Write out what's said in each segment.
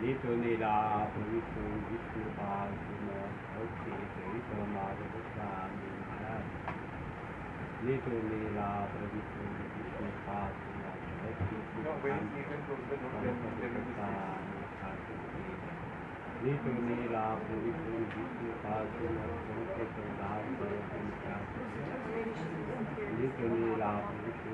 Nitunila Pravitu Vishnupadma Bhakti Sarita Madhavaswami Maharaja Nitunila Pravitu Vishnupadma Bhakti Nitunila Pravitu Vishnupadma Bhakti Nitunila Pravitu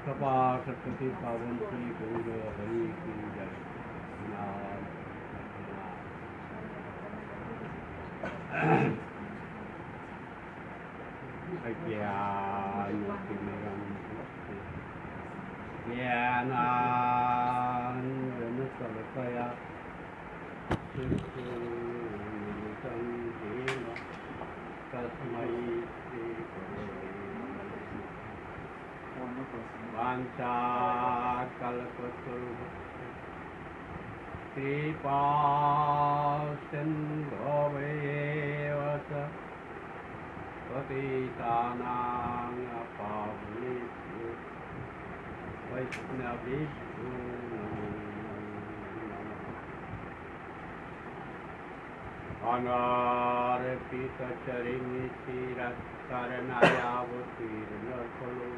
Kapa Satvati Pavanti Gaura Hari Ki Jai Jnana Salakaya Sukhutam Deva Tasmai Sri Vancha Kalpatarubhakti Kripa Sindhavayevasa Patitanang Pavanebhyo Vaishnavibhyo Anarpita Charini Karanayavatirna Kalo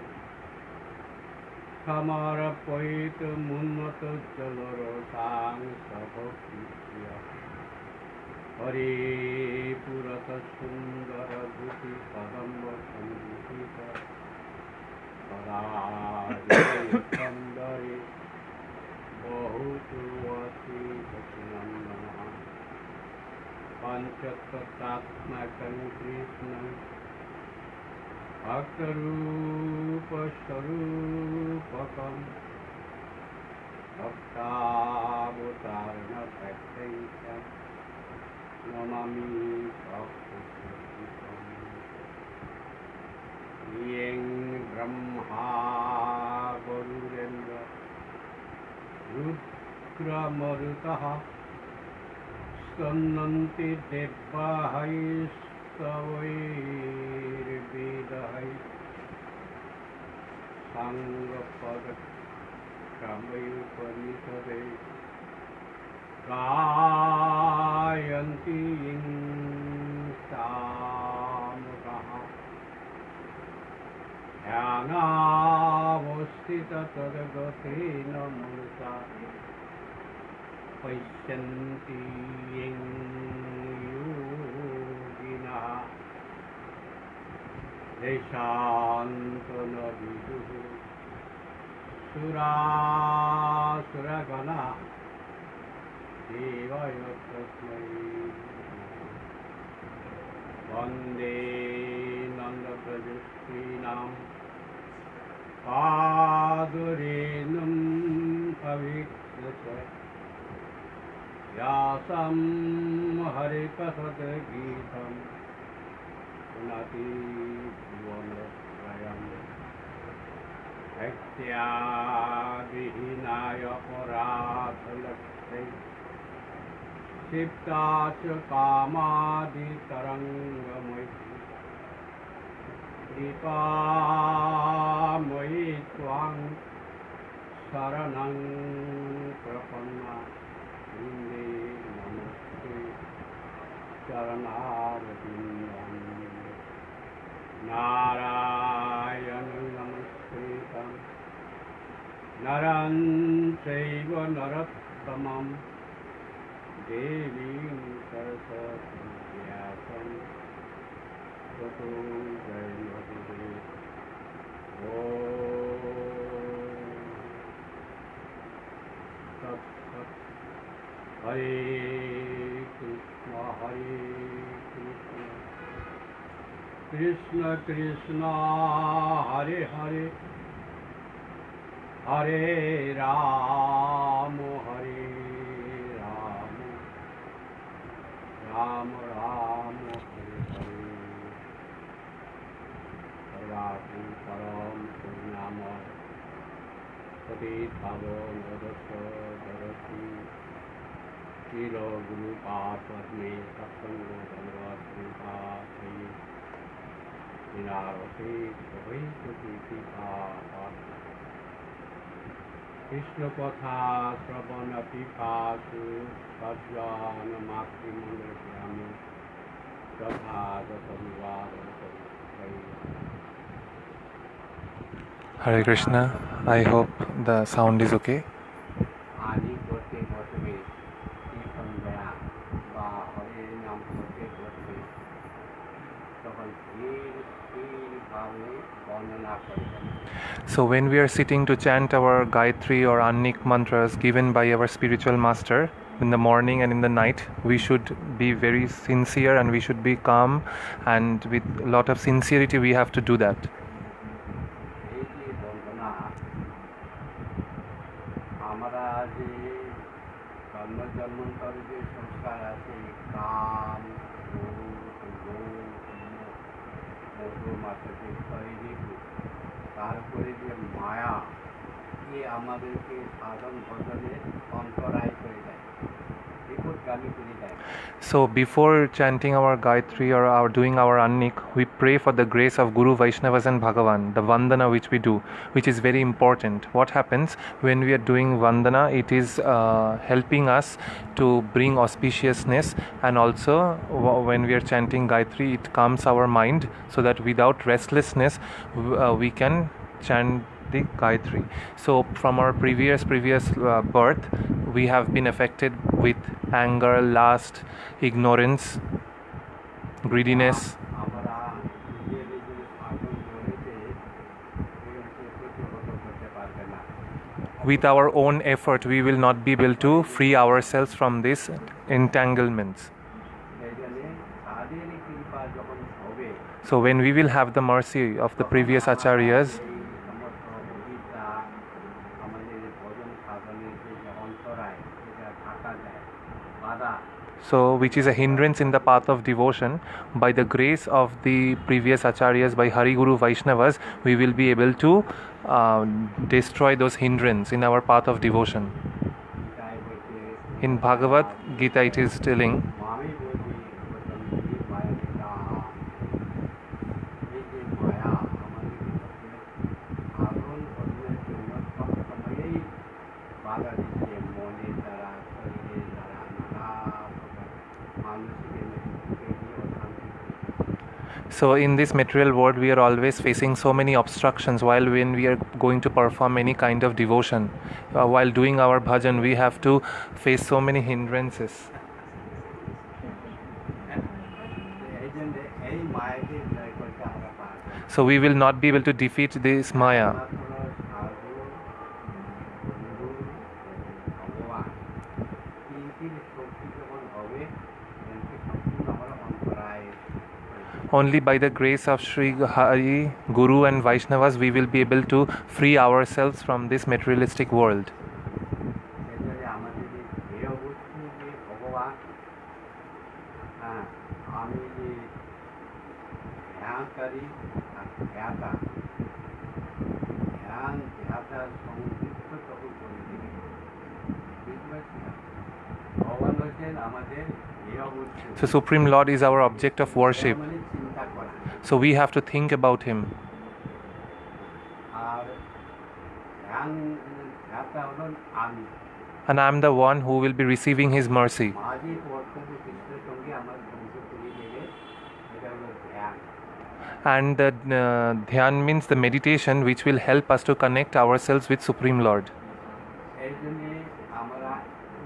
Kamara Poita Munmata Jalorotang Sabhakitya Hari Purata Sundara Bhuti Padamba Sambhita Parajaya Kandari Bahutu Vati Satinandana Panchatatatmakam Krishna Bhaktarupa Swarupakam Bhaktavatarana Bhaktikam Namami Bhaktikam Yeng Brahma Varurendra Rudra Marutaha Sannanti Devahai Stavair Vedahai Sanghapada Kamayupanisade Gayanti Samutaha Dhanavastita Tadagatina Manusa Paisyanti Yogina Deshantana Viduhu Suragana Devaya Tasmai Vande Nanda Prajasthinam Padurenam Avikrata Yasam Harikatha Geetam Nati Bhuvanasrayam Bhaktya Vihinaya Paradhalakshya Sipta Cha Kamadi Tarangamaya Kripa Mai Twang Saranang Prapanna Inde Namaste Charanaravinam Narayana Namaskritam Naran Chaiva Narottamam Devim Saraswatim Vyasam Tato Jayate Om Tat Sat Hare Krishna Krishna Krishna Hare Hare Hare Rama Hare Rama Rama Rama Hare Hare Sarvati Param Punyama Pati Thavo Nodasa Dharati Kilo Guru Padme Satsango Dhanvat Rupa Sayi বিনারসি সহিষ্ণুতি পিতা কৃষ্ণ কথা শ্রবণ পিপাসু সজ্জন মাতৃমণ্ডলকে আমি যথাযথ বিবাদ Hare Krishna. I hope the sound is okay. আনি করতে বসবে কীর্তন দেয়া বা হরির নাম করতে বসবে তখন স্থিরভাবে বর্ণনা করবেন. So when we are sitting to chant our Gayatri or Annik mantras given by our spiritual master in the morning and in the night, we should be very sincere and we should be calm, and with a lot of sincerity we have to do that. এই যে বন্দনা আমরা যে জন্মান্তরে যে সংস্কার আছে কাম মাতাকে তৈরি তারপরে যে মায়া এ আমাদেরকে সাধন ভজনের অন্তরায় করে দেয়, বিপদগামী করে দেয়. So before chanting our Gayatri or doing our Annik, we pray for the grace of Guru, Vaishnavas and Bhagavan, the Vandana which we do, which is very important. What happens when we are doing Vandana, it is helping us to bring auspiciousness, and also when we are chanting Gayatri, it calms our mind so that without restlessness we can chant the Gayatri. So from our previous birth, we have been affected with anger, lust, ignorance, greediness. আমরা নিজে সাধন করেছে প্রতিহত করতে পারবে না. With our own effort, we will not be able to free ourselves from these entanglements. এই জন্য তাদের কৃপা যখন হবে, So when we will have the mercy of the previous acharyas, এই সমস্ত অভিজ্ঞতা আমাদের ভজন সাধনের যে অন্তরায় এটা ঢাকা যায়, বাধা, so which is a hindrance in the path of devotion, by the grace of the previous acharyas, by Hari Guru Vaishnavas, we will be able to destroy those hindrance in our path of devotion. তাই বলতে In Bhagavad Gita it is telling, আমি বলছি মায়া নেতা, এই যে মায়া আমাদেরকে সাধন ভজনের জন্য সবসময়ই বাধা দিচ্ছে, মনের দ্বারা শরীরের দ্বারা নানা প্রকার মানসিক অশান্তি. so in this material world we are always facing so many obstructions while when we are going to perform any kind of devotion. While doing our bhajan, we have to face so many hindrances. এই জন্য এই মায়াকে জয় করতে আমরা পারবো. So we will not be able to defeat this Maya. আমরা কোনো সাধু, বন্ধু, ভগবান তিনটির শক্তি যখন হবে তিনটি সম্পূর্ণ আমরা অন্তরায়. Only by the grace of Sri Hari, Guru and Vaishnavas we will be able to free ourselves from this materialistic world. এই জন্য আমাদের যে ধ্যেয় বস্তু যে ভগবান, হ্যাঁ, আমি যে ধ্যানকারী আর ধ্যাতা, ধ্যান ধ্যাতা সংযুক্ত তখন করে দেবে. বুঝতে পারছি না? ভগবান হচ্ছেন আমাদের ধ্যেয় বস্তু. So Supreme Lord is our object of worship. মানে চিন্তা করা. So we have to think about Him. আর ধ্যান ধ্যাতা হলেন আমি. And I am the one who will be receiving His mercy. মাঝে বর্তমানে কৃষ্ণের সঙ্গে আমার বন্ধু করে দেবে, এটা হলো ধ্যান. And the dhyan means the meditation which will help us to connect ourselves with Supreme Lord. এই জন্যে আমরা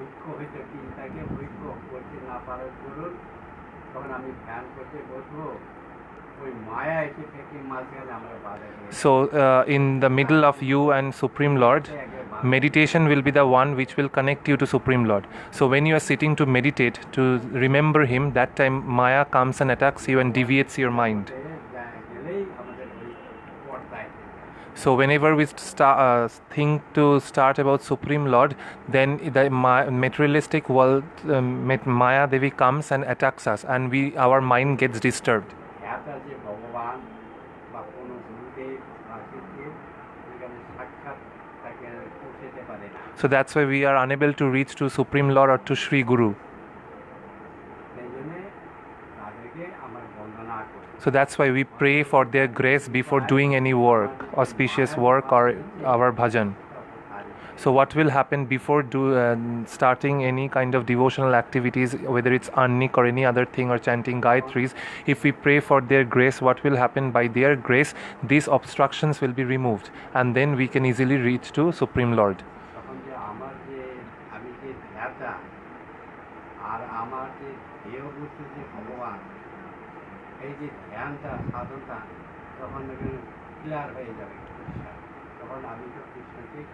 ঐক্য হইতে চিন্তাকে ঐক্য করতে না পারার দরুন তখন আমি ধ্যান করতে বসবো, ওই মায়া এসে থেকে মাঝখানে আমরা বাধা দিই. So in the middle of you and Supreme Lord, meditation will be the one which will connect you to Supreme Lord. So when you are sitting to meditate, to remember Him, that time Maya comes and attacks you and deviates your mind. গেলেই আমাদের ওই পর্দায়. So whenever we think to start about Supreme Lord, then the materialistic world, Maya Devi comes and attacks us, and our mind gets disturbed. ধ্যাতা যে ভগবান বা কোনো গুরুদেব বা শিবদেব সেখানে সাক্ষাৎ তাকে পৌঁছতে পারে না. So that's why we are unable to reach to Supreme Lord or to Sri Guru. সেই জন্যে তাদেরকে আমরা বন্দনা করি। So that's why we pray for their grace before doing any work, auspicious work or our bhajan. So what will happen before starting any kind of devotional activities, whether it's annik or any other thing or chanting gayatris, if we pray for their grace, what will happen? By their grace, these obstructions will be removed and then we can easily reach to Supreme Lord. তখন যে আমার যে আমি যে ধ্যাতা আর আমার যে দেহ বস্তু যে ভগবান, এই যে ধ্যানটা সাধনটা তখন ক্লিয়ার হয়ে যাবে। তখন আমি তো কৃষ্ণকেই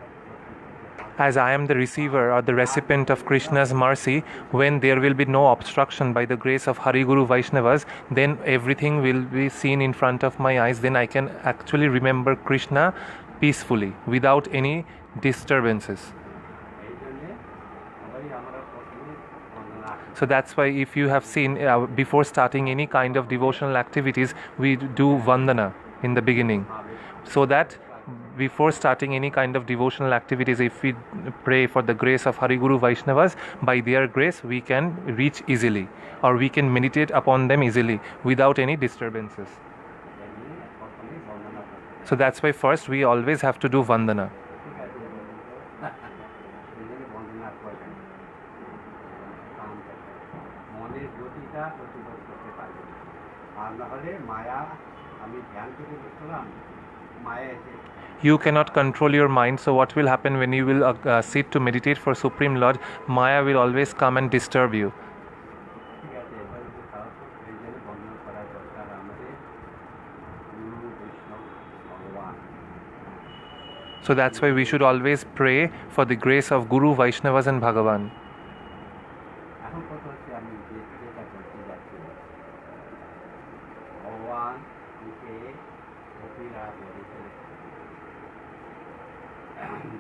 As I am the receiver or the recipient of Krishna's mercy, when there will be no obstruction by the grace of Hari Guru Vaishnavas, then everything will be seen in front of my eyes. Then I can actually remember Krishna peacefully without any disturbances. So that's why if you have seen before starting any kind of devotional activities, we do vandana in the beginning, so that before starting any kind of devotional activities, if we pray for the grace of Hari Guru Vaishnavas, by their grace we can reach easily or we can meditate upon them easily without any disturbances. So that's why first we always have to do vandana. You cannot control your mind, so what will happen when you will sit to meditate for Supreme Lord? Maya will always come and disturb you. So that's why we should always pray for the grace of Guru, Vaishnavas and Bhagavan.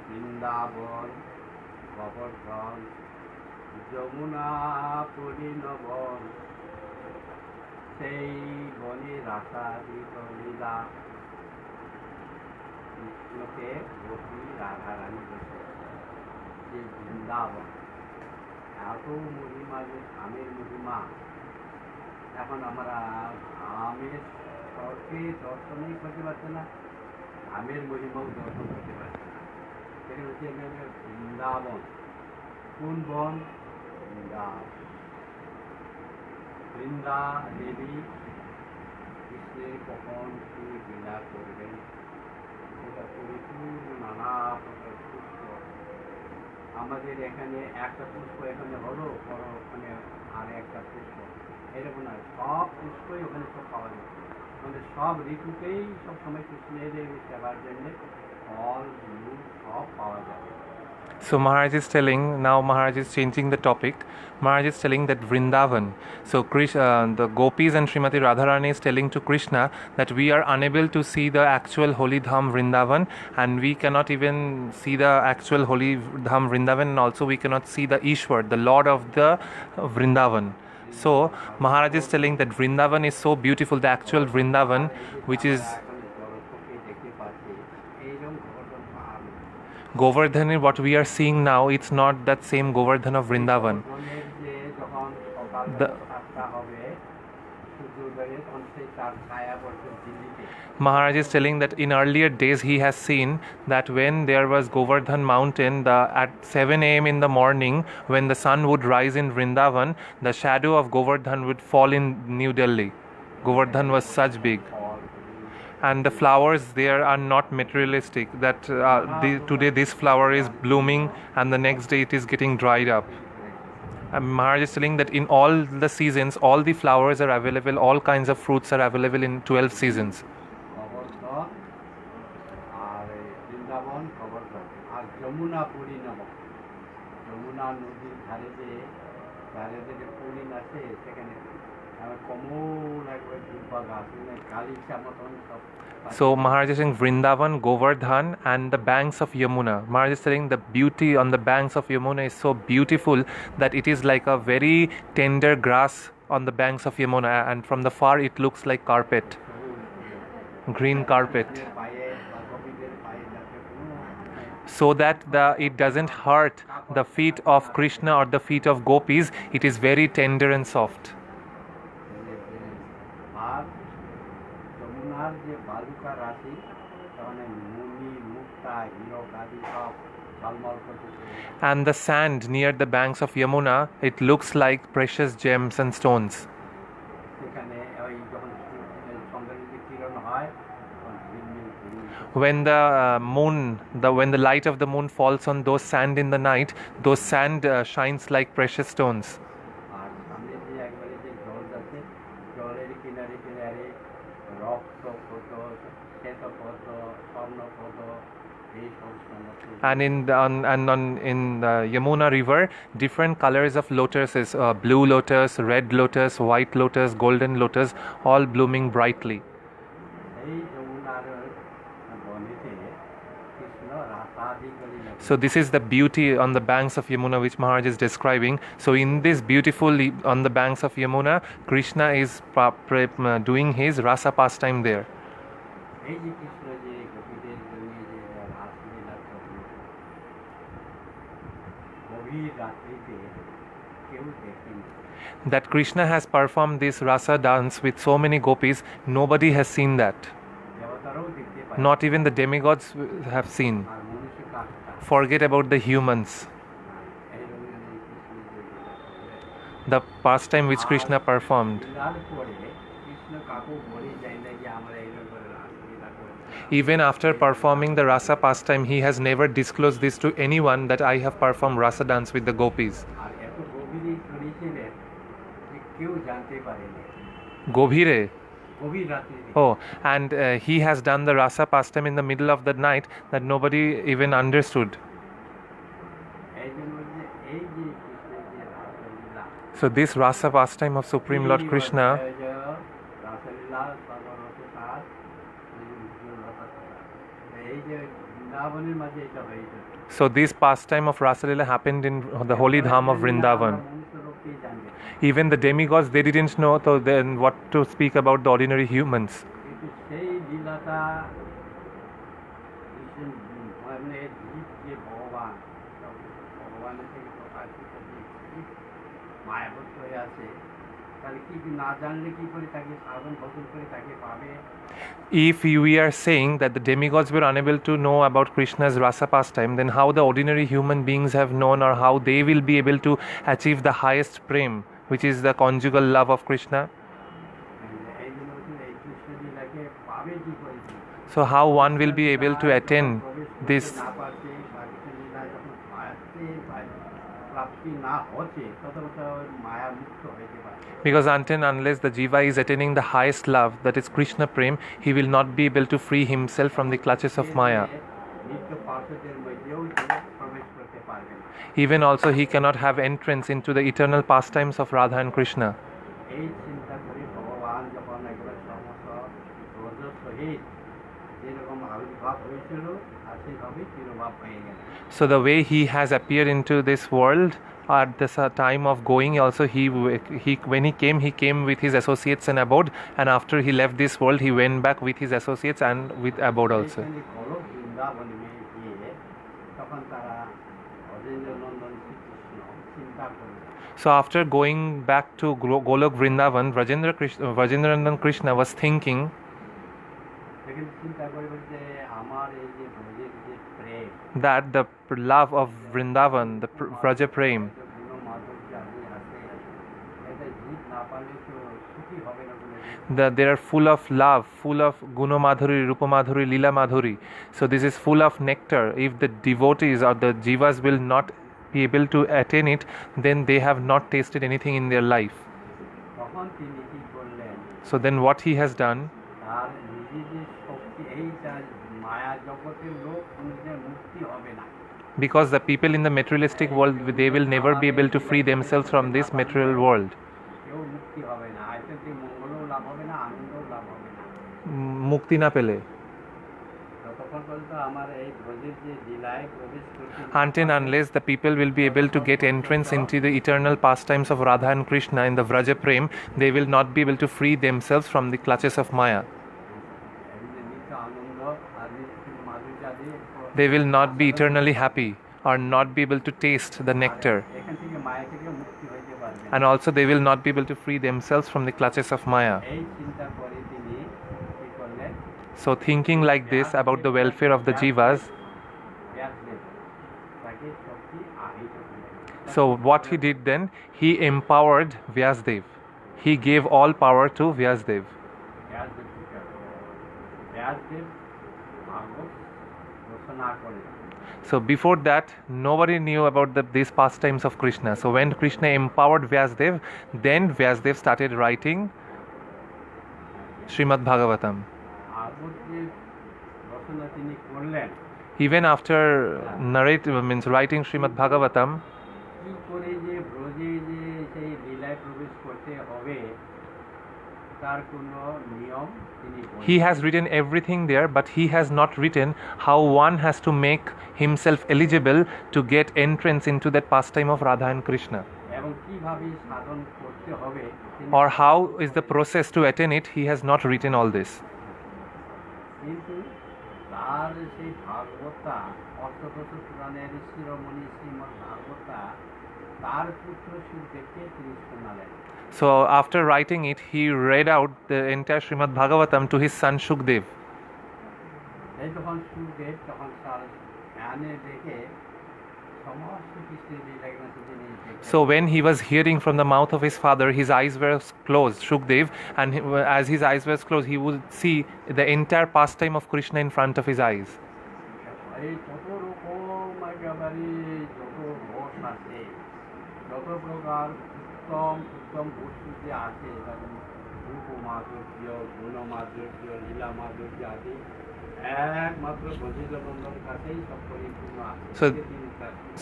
Vrindavan Gobardhan Jamuna পরিণবন সেই বনে রাসাদিত লীলা কৃষ্ণকে গোপী রাধারানী বসে যে বৃন্দাবন এত মহিমা, যে ধামের মহিমা, এখন আমরা ধামের স্বর্গে দর্শনই করতে পারছি না, ধামের মহিমাও দর্শন করতে পারছি না। সেটা হচ্ছে বৃন্দাবন। কোন বন? বৃন্দা দেবী কৃষ্ণের কখন কি লীলা করবেন, সেটা পরিপূর্ণ নানা প্রকার পুষ্প। আমাদের এখানে একটা পুষ্প এখানে হলো, ওখানে আর একটা পুষ্প, এরকম না, সব পুষ্পই ওখানে সব পাওয়া যায়। মানে সব ঋতুতেই সবসময় কৃষ্ণের সেবার জন্য ফল ফুল সব পাওয়া যায়। So Maharaj is telling, now Maharaj is changing the topic. Maharaj is telling that Vrindavan, so the gopis and Srimati Radharani is telling to Krishna that we are unable to see the actual holy dham Vrindavan, and we cannot even see the actual holy dham Vrindavan, and also we cannot see the Ishwar, the Lord of the Vrindavan. So Maharaj is telling that Vrindavan is so beautiful, the actual Vrindavan, which is Govardhan, what we are seeing now, it's not that same Govardhan of Vrindavan. Maharaj is telling that in earlier days he has seen that when there was Govardhan mountain, at 7 a.m. in the morning, when the sun would rise in Vrindavan, the shadow of Govardhan would fall in New Delhi. Govardhan was such big. And the flowers there are not materialistic, that today this flower is blooming and the next day it is getting dried up. Maharaj is telling that in all the seasons, all the flowers are available, all kinds of fruits are available in 12 seasons. So Maharaj is saying Vrindavan, Govardhan and the banks of Yamuna. Maharaj is saying the beauty on the banks of Yamuna is so beautiful that it is like a very tender grass on the banks of Yamuna, and from the far it looks like carpet, green carpet, so that it doesn't hurt the feet of Krishna or the feet of gopis. It is very tender and soft. আর যমুনার যে বালুকা রাশি তাহলে মুনি মুক্তা হীরক আদি সব ঝলমল করতেছে। And the sand near the banks of Yamuna, it looks like precious gems and stones. সেখানে ওই যখন চন্দ্রের যে কিরণ হয় তখন ঝিলমিল ঝিলমিল When the when the light of the moon falls on those sand in the night, those sand shines like precious stones. আর সামনে যে একবারে যে জল যাচ্ছে জলের কিনারে কিনারে রক্ত পদ্ম শ্বেত পদ্ম স্বর্ণ পদ্ম এই সব সমস্ত And in the Yamuna river, different colors of lotuses, blue lotus, red lotus, white lotus, golden lotus, all blooming brightly. এই যমুনার বনেতে কৃষ্ণ রাসাদি করে So this is the beauty on the banks of Yamuna which Maharaj is describing. So in this beautiful on the banks of Yamuna, Krishna is doing his rasa pastime there. এই যে কৃষ্ণ যে গোপীদের জন্য যে রাসলীলা করল গভীর রাত্রিতে কেউ দেখেনি। That Krishna has performed this rasa dance with so many gopis, nobody has seen that. দেবতারাও দেখতে পায় Not even the demigods have seen. আর মনুষ্য কাজটা Forget about the humans. এই রকমের কৃষ্ণ যে লীলা করলেন। The pastime which Krishna performed. লীলার পরে কৃষ্ণ কাকু বলে যায় না যে আমরা এইরকম করে রাসলীলা করেছি। Even after performing the rasa pastime, he has never disclosed this to anyone that I have performed rasa dance with the gopis. আর এত গভীরই করেছিলেন যে কেউ জানতে পারেনি Govire. গভীর রাত্রিতে। Oh, and he has done the rasa pastime in the middle of the night that nobody even understood. এই জন্য যে এই যে কৃষ্ণের যে raslila So this rasa pastime of Supreme Lord Krishna, raslila সর্বরসার এই যে বৃন্দাবনের মাঝে এটা হয়েছে। so this pastime of Rasa Leela happened in the holy dham of Vrindavan. মনুষ্য লোককেই জানবে Even the demigods, they didn't know, so then what to speak about the ordinary humans. কিন্তু সেই লীলাটা কৃষ্ণ মানে জীব যে ভগবান ভগবানের থেকে প্রকাশিত জীব মায়াবদ্ধ হয়ে আছে তাহলে কি না জানলে কি করে তাকে সাধন ভজন করে তাকে পাবে। If we are saying that the demigods were unable to know about Krishna's rasa pastime, then how the ordinary human beings have known, or how they will be able to achieve the highest prem, which is the conjugal love of Krishna? এই জন্য এই কৃষ্ণ লীলাকে পাবে কি করে। So how one will be able to attain this? না পারছে বা কৃষ্ণ লীলা যখন প্রাপ্তি না হচ্ছে ততক্ষণ মায়া মুক্ত হইতে পারে। Because until unless the jiva is attaining the highest love, that is Krishna prem, he will not be able to free himself from the clutches of Maya. নিত্য পার্শ্বদের মধ্যেও প্রবেশ করতে পারবে না। Even also he cannot have entrance into the eternal pastimes of Radha and Krishna. এই চিন্তা করে ভগবান যখন একেবারে সমস্ত রোজ সহিত যেরকম আবির্ভাব হয়েছিল আর সেভাবেই তিরোভাব হয়ে গেল। So the way he has appeared into this world at this time of going, also he when he came with his associates and abode, and after he left this world he went back with his associates and with abode also. গোলক বৃন্দাবনে গিয়ে তখন তারা অজেন্দ্র নন্দন শ্রীকৃষ্ণ চিন্তা করলেন। So after going back to Golok Vrindavan, Vrajendranandan Krishna was thinking সেখানে চিন্তা করবে যে আমার এই যে ব্রজের যে প্রেম that the love of Vrindavan, the Vraja Prem, গুণ মাধুর্য আদি আছে এটা জীব না পারলে তো সুখী হবে না বলে that they are full of love, full of Guna Madhuri, Rupa Madhuri, Lila Madhuri. So this is full of nectar. If the devotees or the jivas will not be able to attain it, then they have not tasted anything in their life. তখন তিনি কি করলেন So then what he has done, তার নিজের যে শক্তি এই তার মায়া জগতের লোক কোনদিন মুক্তি হবে না। because the people in the materialistic world, they will never be able to free themselves from this material world. কেউ মুক্তি হবে না, আইতে মঙ্গলও লাভ হবে না, আনন্দও লাভ হবে না। মুক্তি না পেলে, ততক্ষণ পর্যন্ত আমার এই ব্রজের যে লীলায় প্রবেশ করতে until unless the people will be able to get entrance into the eternal pastimes of Radha and Krishna in the Vraja Prem, they will not be able to free themselves from the clutches of Maya. নিত্য আনন্দ আর নিত্য মাধুর্য আদি They will not be eternally happy or not be able to taste the nectar. এখান থেকে মায়া থেকে মুক্তি হইতে পারে পারবে না। and also they will not be able to free themselves from the clutches of Maya. এই চিন্তা করে তিনি কি করলেন, So, thinking like this about the welfare of the jivas, Vyasdev তাকে শক্তি আহিত করলেন। so what he did then, he empowered Vyasdev. He gave all power to Vyasdev. Vyasdev কি করলেন? ব্যাসদেব ভাগবত রচনা করেন। So before that, nobody knew about these pastimes of Krishna. So when Krishna empowered Vyasdev, then Vyasdev started writing Srimad Bhagavatam. ভাগবত যে রচনা তিনি করলেন, Even after means writing Srimad Bhagavatam, কি করে যে ব্রজে যে সেই লীলায় প্রবেশ করতে হবে তার কোনো নিয়ম তিনি বলেন। he has written everything there, but he has not written how one has to make himself eligible to get entrance into that pastime of Radha and Krishna, এবং কিভাবে সাধন করতে হবে তিনি or how is the process to attain it. He has not written all this. কিন্তু তার সেই ভাগবতা অষ্টদশ পুরাণের শিরোমণি শ্রীমৎ ভাগবতা তার পুত্র সুখদেবকে তিনি শোনালেন। So after writing it, he read out the entire Srimad Bhagavatam to his son Shukdev. এই তখন সুখদেব তখন তার জ্ঞানে দেখে সমস্ত কৃষ্ণের লীলাগুলো তিনি দেখলেন। So when he was hearing from the mouth of his father, his eyes were closed, Shukdev, and as his eyes were closed, he would see the entire pastime of Krishna in front of his eyes. এই যত রকম একেবারে যত রস আছে, যত প্রকার উত্তম উত্তম বস্তু যে আছে, যেমন রূপ মাধুর্য, গুণ মাধুর্য, লীলা মাধুর্য আদি একমাত্র বজিরবন্ধন কাছেই সব পরিপূর্ণ আছে। So-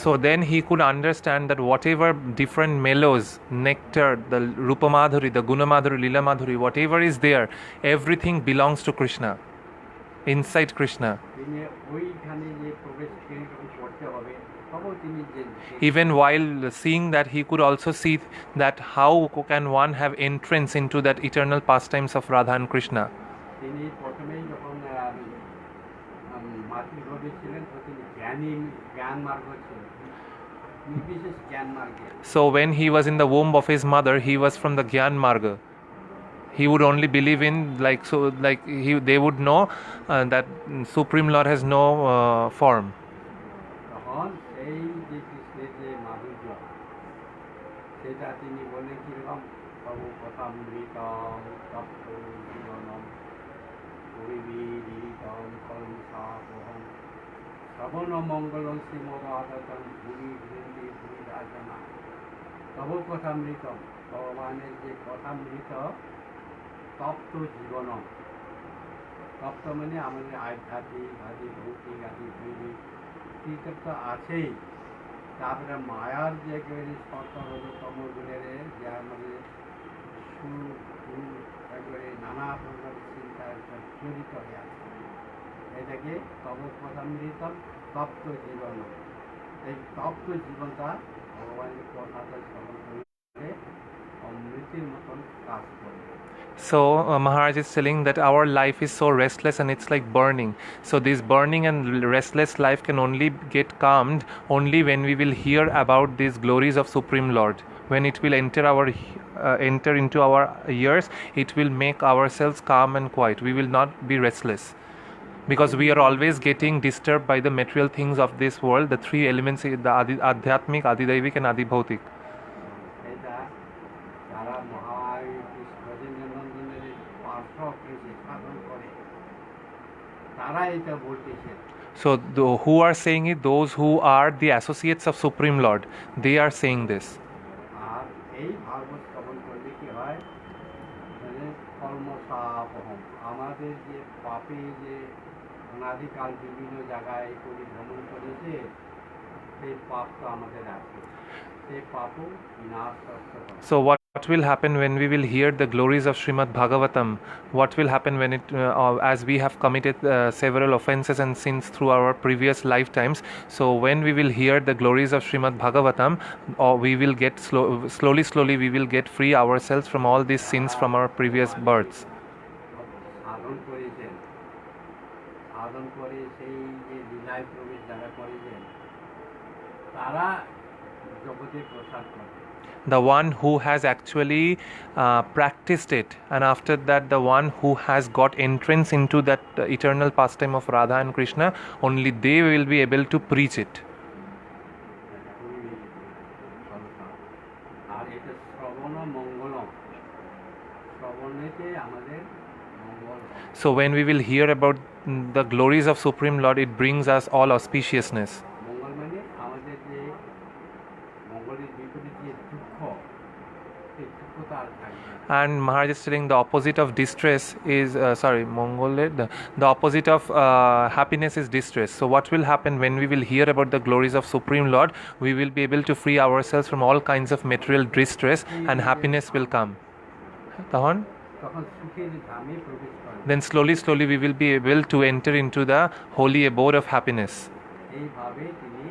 So then he could understand that whatever different mellows, nectar, the Rupa Madhuri, the Guna Madhuri, Lila Madhuri, whatever is there, everything belongs to Krishna, inside Krishna. তিনি ওইখানে যে প্রবেশ কিরকম করতে হবে তবু তিনি যে Even while seeing that, he could also see that how can one have entrance into that eternal pastimes of Radha and Krishna. তিনি প্রথমেই যখন মাতৃগর্ভে ছিলেন তো তিনি জ্ঞান মার্গ ছিলেন, নির্বিশেষ জ্ঞান মার্গে। So when he was in the womb of his mother, he was from the Gyan Marga. He would only believe in they would know that Supreme Lord has no form. তখন সেই যে কৃষ্ণের যে মাধুর্য সেটা তিনি বলেন কিরকম সব কথামৃতম তপ্ত জীবনম পরিবিদিতম কলমসাপহম শ্রবণ মঙ্গলম শ্রীমদাদতম ভূমি ঘৃন্দি ভূমি রাজনা তব কথামৃতম, ভগবানের যে কথামৃত তপ্ত জীবনম। তপ্ত মানে আমাদের আধ্যাত্মিক আদি ভৌতিক আদি দৈবিক এইসব তো আছেই, তারপরে মায়ার যে একেবারে সতরতম গুণের যে আমাদের একেবারে নানা প্রকার চিন্তায় জড়িত হয়ে আছে, এটাকে তব কথামৃতম তপ্ত জীবন। এই তপ্ত জীবনটা ভগবানের কথাটা শ্রবণ করে অমৃতের মতন কাজ করে। So Maharaj is telling that our life is so restless and it's like burning. So this burning and restless life can only get calmed only when we will hear about these glories of Supreme Lord. When it will enter into our ears, it will make ourselves calm and quiet. We will not be restless, because we are always getting disturbed by the material things of this world, the three elements, the Adhyatmik, Adidaivik and Adibhautik. এটা যারা ব্রজেন্দ্রনন্দনের পার্শ্ব কৃষি সাধন করে তারা এটা বলতেছে। So who are saying it? Those who are the associates of Supreme Lord. They are saying this. আর এই ভাগবত শ্রবণ করলে কি হয়, কর্মসাপহম, আমাদের যে পাপে যে অনাদিকাল বিভিন্ন জায়গায় পরিভ্রমণ করেছে সেই পাপ তো আমাদের আছে, সেই পাপও বিনাশ করে। So what will happen when we will hear the glories of Srimad Bhagavatam? What will happen when as we have committed several offenses and sins through our previous lifetimes? So when we will hear the glories of Srimad Bhagavatam, we will get slowly we will get free ourselves from all these sins from our previous births. সাধন করেছেন, সাধন করে সেই যে লীলায় প্রবেশ যারা করেছেন তারা জগতে প্রসাদ করে। The one who has actually practiced it, and after that the one who has got entrance into that eternal pastime of Radha and Krishna, only they will be able to preach it. খুবই কথা। আর এটা শ্রবণ মঙ্গলম, শ্রবণেতে আমাদের মঙ্গল হয়। So when we will hear about the glories of Supreme Lord, it brings us all auspiciousness. মঙ্গল মানে আমাদের যে মঙ্গলের বিপরীত যে দুঃখ, সেই দুঃখটা আর থাকবে না। And Maharaj is telling the opposite of distress is the opposite of happiness is distress. So what will happen when we will hear about the glories of Supreme Lord? We will be able to free ourselves from all kinds of material distress, and happiness will come. তখন সুখের ধামে প্রবেশ করে। Then slowly we will be able to enter into the holy abode of happiness. এইভাবে তিনি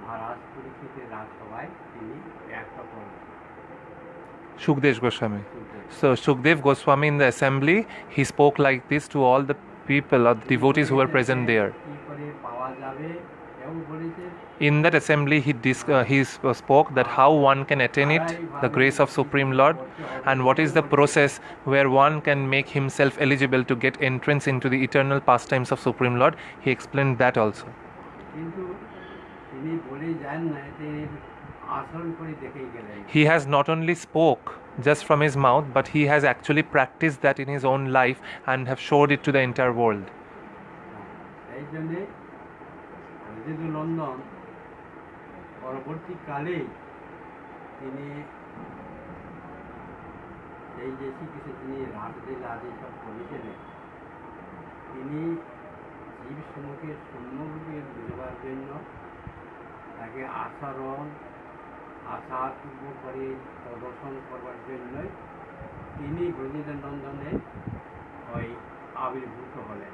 মহারাজ পরীক্ষিতের রাজসভায় তিনি ব্যাখ্যা করলেন। Shukdev Goswami. So Shukdev Goswami in the assembly, he spoke like this to all the people or the devotees who were present there. কি করে পাওয়া যাবে এও বলেছে। In that assembly, he spoke that how one can attain it, the grace of Supreme Lord, and what is the process where one can make himself eligible to get entrance into the eternal pastimes of Supreme Lord. He explained that also. কিন্তু তিনি বলেই যান না, তিনি আচরণ করে দেখেই গেলেন। He has not only spoke just from his mouth, but he has actually practiced that in his own life and have showed it to the entire world. এই জন্যে যেহেতু লন্ডন পরবর্তীকালে তিনি এই যে শিখেছে, তিনি রাজলীলা আদি সব করেছিলেন, তিনি জীব সমূহকে সম্যকরূপে বুঝবার জন্য তাকে আচরণ আচারপূর্ব করে প্রদর্শন করবার জন্যই তিনি ব্রজেন্দ্র নন্দনে ওই আবির্ভূত হলেন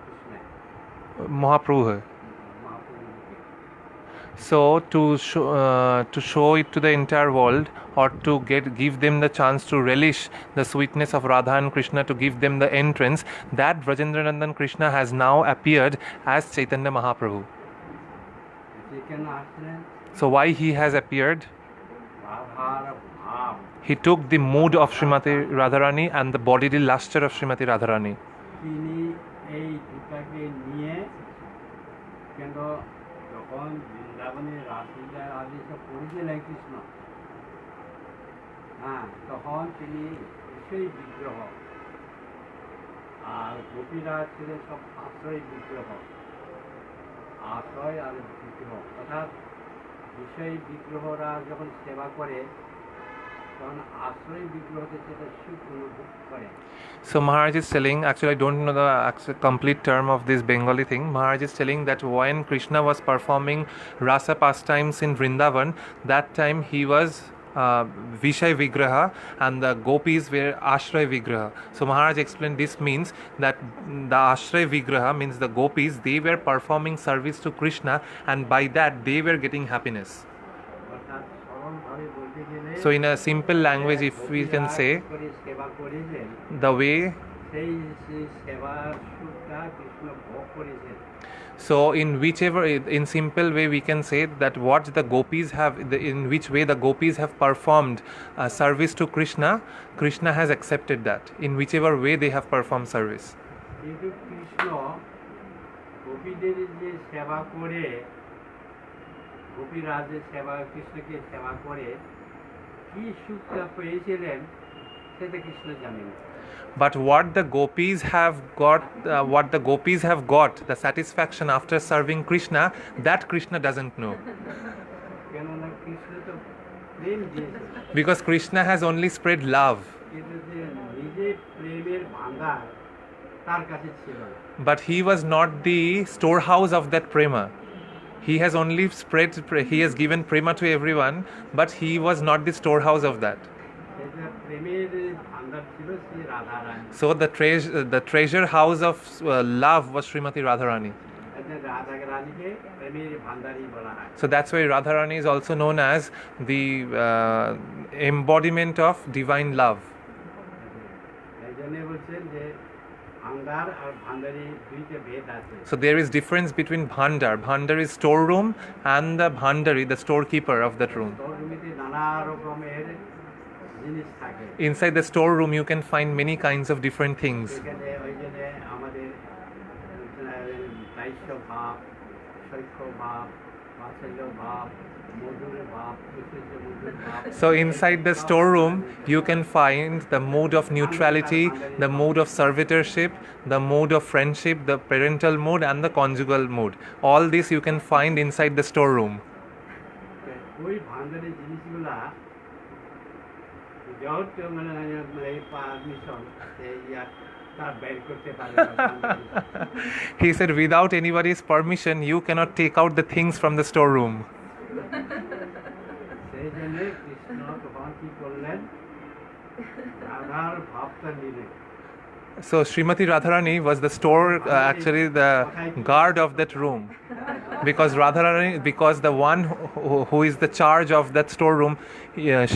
কৃষ্ণে, Mahaprabhu hai. মহাপ্রভুকে। So to show it to the entire world, or to give them the chance to relish the sweetness of Radha and Krishna, to give them the entrance, that Brajendranandan Krishna has now appeared as Chaitanya Mahaprabhu. যেখানে আসলেন So why he has appeared? রাধার ভাব, He took the mood of Srimati Radharani and the bodily luster of Srimati Radharani. তিনি এই দুটাকে নিয়ে কেন যখন বৃন্দাবনে রাসলীলা আদি সব করেছিলেন কৃষ্ণ, হ্যাঁ, তখন তিনি বিষয় বিগ্রহ আর গোপীরা ছিলেন সব আশ্রয় বিগ্রহ, আশ্রয় আর বিগ্রহ, অর্থাৎ বিষয় বিগ্রহরা যখন সেবা করে তখন আশ্রয় বিগ্রহতে সেটা সুখ অনুভব করে। So Maharaj is telling, actually I don't know the complete term of this Bengali thing. Maharaj is telling that when Krishna was performing rasa pastimes in Vrindavan, that time he was Vishay Vigraha and the gopis were Ashray Vigraha. So Maharaj explained this means that the Ashray Vigraha means the gopis, they were performing service to Krishna, and by that they were getting happiness. অর্থাৎ সরলভাবে বলতে গেলে So in a simple language, if we can say, করে সেবা করেছেন, the way, সেই সেবার সুখটা কৃষ্ণ ভোগ করেছেন। so in simple way we can say that what the gopis have, in which way the gopis have performed service to Krishna, Krishna has accepted that, in whichever way they have performed service. কিন্তু কৃষ্ণ গোপীদের যে সেবা করে, গোপীরা যে সেবা কৃষ্ণকে সেবা করে কি সুখটা পেয়েছিলেন সেটা কৃষ্ণ জানেন। But what the gopis have got, the satisfaction after serving Krishna, that Krishna doesn't know. কেননা কৃষ্ণ তো প্রেম দিয়েছে, Because Krishna has only spread love, কিন্তু যে নিজে প্রেমের ভান্ডার তার কাছে ছিল না। but he was not the storehouse of that prema. He has only he has given prema to everyone, but he was not the storehouse of that. সেটা প্রেমের ভান্ডার ছিল Shri Radharani. So the treasure house of love was Srimati Radharani. রাধারানীকে প্রেমের ভান্ডারই বলা হয়। So that's why Radharani is also known as the embodiment of divine love. এই জন্য বলছেন যে ভান্ডার আর ভান্ডারি দুইটা ভেদ আছে। So there is difference between bhandar. Bhandar is storeroom, and the bhandari, the storekeeper of that room. স্টোররুমেতে নানা রকমের জিনিস থাকে। Inside the storeroom, you can find many kinds of different things. সেখানে ওই জন্য আমাদের দায়িত্ব ভাব, সৈক্য ভাব, বাৎসল্য ভাব, মধুর ভাব, ঐশ্বর্য মধুর ভাব। So inside the storeroom, you can find the mood of neutrality, the mood of servitorship, the mood of friendship, the parental mood, and the conjugal mood. All this you can find inside the storeroom. ওই ভান্ডারের জিনিসগুলা যত মানে permission তার বের করতে পারে না। He said, without anybody's permission, you cannot take out the things from the storeroom. সেই জন্য কৃষ্ণ তখন কি করলেন, রাধার ভাবটা নিলেন। So Srimati Radharani was the actually the guard of that room, because Radharani, because the one who is the charge of that storeroom,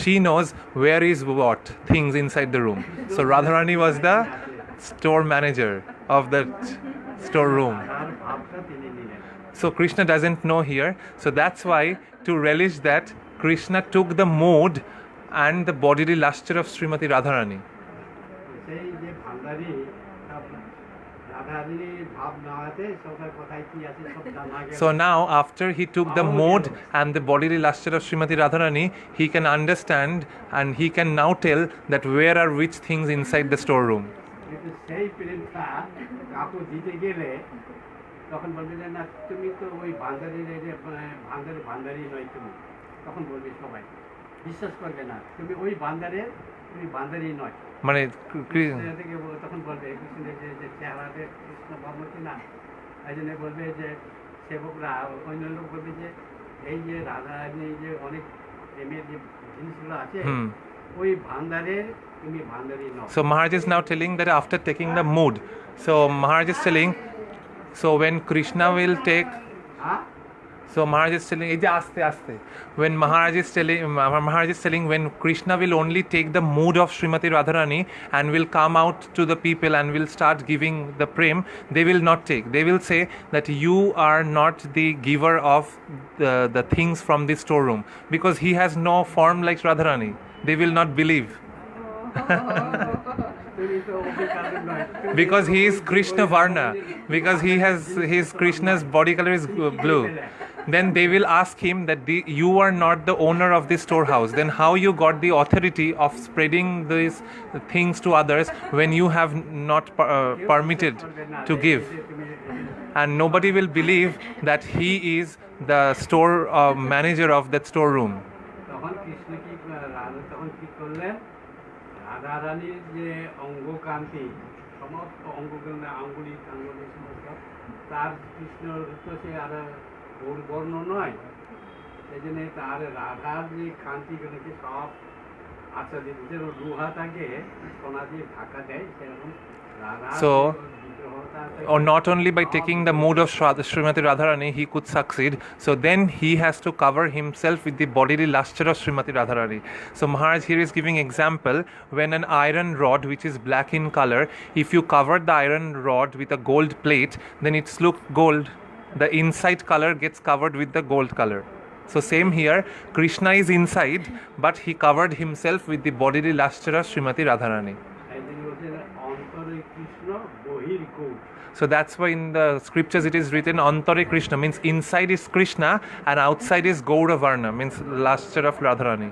she knows where is what things inside the room. So Radharani was the store manager of that storeroom. রাধার ভাবটা তিনি নিলেন। So Krishna doesn't know here. So that's why, to relish that, Krishna took the mood and the bodily luster of Srimati Radharani. সেই যে ভান্ডারি রাধারি ভাব নেওয়াতে সবার কথায় কি আছে সব জানা গেল। So now, after he took the mood and the bodily luster of Srimati Radharani, he can understand and he can now tell that where are which things inside the storeroom. কিন্তু সেই প্রেমটা কাকু দিতে গেলে তখন বলবে যে না তুমি তো ওই ভান্ডারি ভান্ডারি নয়, তুমি তখন বলবে সবাই বিশ্বাস করবে না, তুমি ওই তুমি ভান্ডারি নয়। মানে তখন বলবে কৃষ্ণের যে চেহারাতে কৃষ্ণ ভগবতী না, এই জন্য বলবে যে সেবকরা অন্য লোক বলবে যে এই যে রাধা যে অনেক প্রেমের যে জিনিসগুলো আছে ওই ভান্ডারের তুমি ভান্ডারি নয়। So Maharaj is now telling that after taking the mood, so Maharaj is telling, so when Krishna will take, so Maharaj is telling, when Maharaj is telling when Krishna will only take the mood of Srimati Radharani and will come out to the people and will start giving the prem, they will not take. They will say that you are not the giver of the things from the storeroom, because he has no form like Radharani. They will not believe. Because he is Krishna Varna, because his Krishna's body color is blue. Then they will ask him that you are not the owner of this storehouse. Then how you got the authority of spreading these things to others when you have not permitted to give? And nobody will believe that he is the store manager of that storeroom. রাধারানীর যে অঙ্গকান্তি সমস্ত অঙ্গকান্তি আঙ্গুলি টাঙ্গুলি সমস্ত তার কৃষ্ণর তো সে আর বর্ণ নয়, সেই জন্য তার রাধার যে কান্তিগুলোকে সব আচ্ছা দিন যেরকম লোহা থাকে সোনা দিয়ে ঢাকা দেয় সেরকম Radha. So, or not only by taking the mood of Srimati Radharani he could succeed, so then he has to cover himself with the bodily luster of Srimati Radharani. So Maharaj here is giving example, when an iron rod which is black in color, if you cover the iron rod with a gold plate, then it's look gold, the inside color gets covered with the gold color. So same here, Krishna is inside but he covered himself with the bodily luster of Srimati Radharani. So that's why in the scriptures it is written Antare Krishna, means inside is Krishna and outside is Gaura Varna, means luster of Radharani.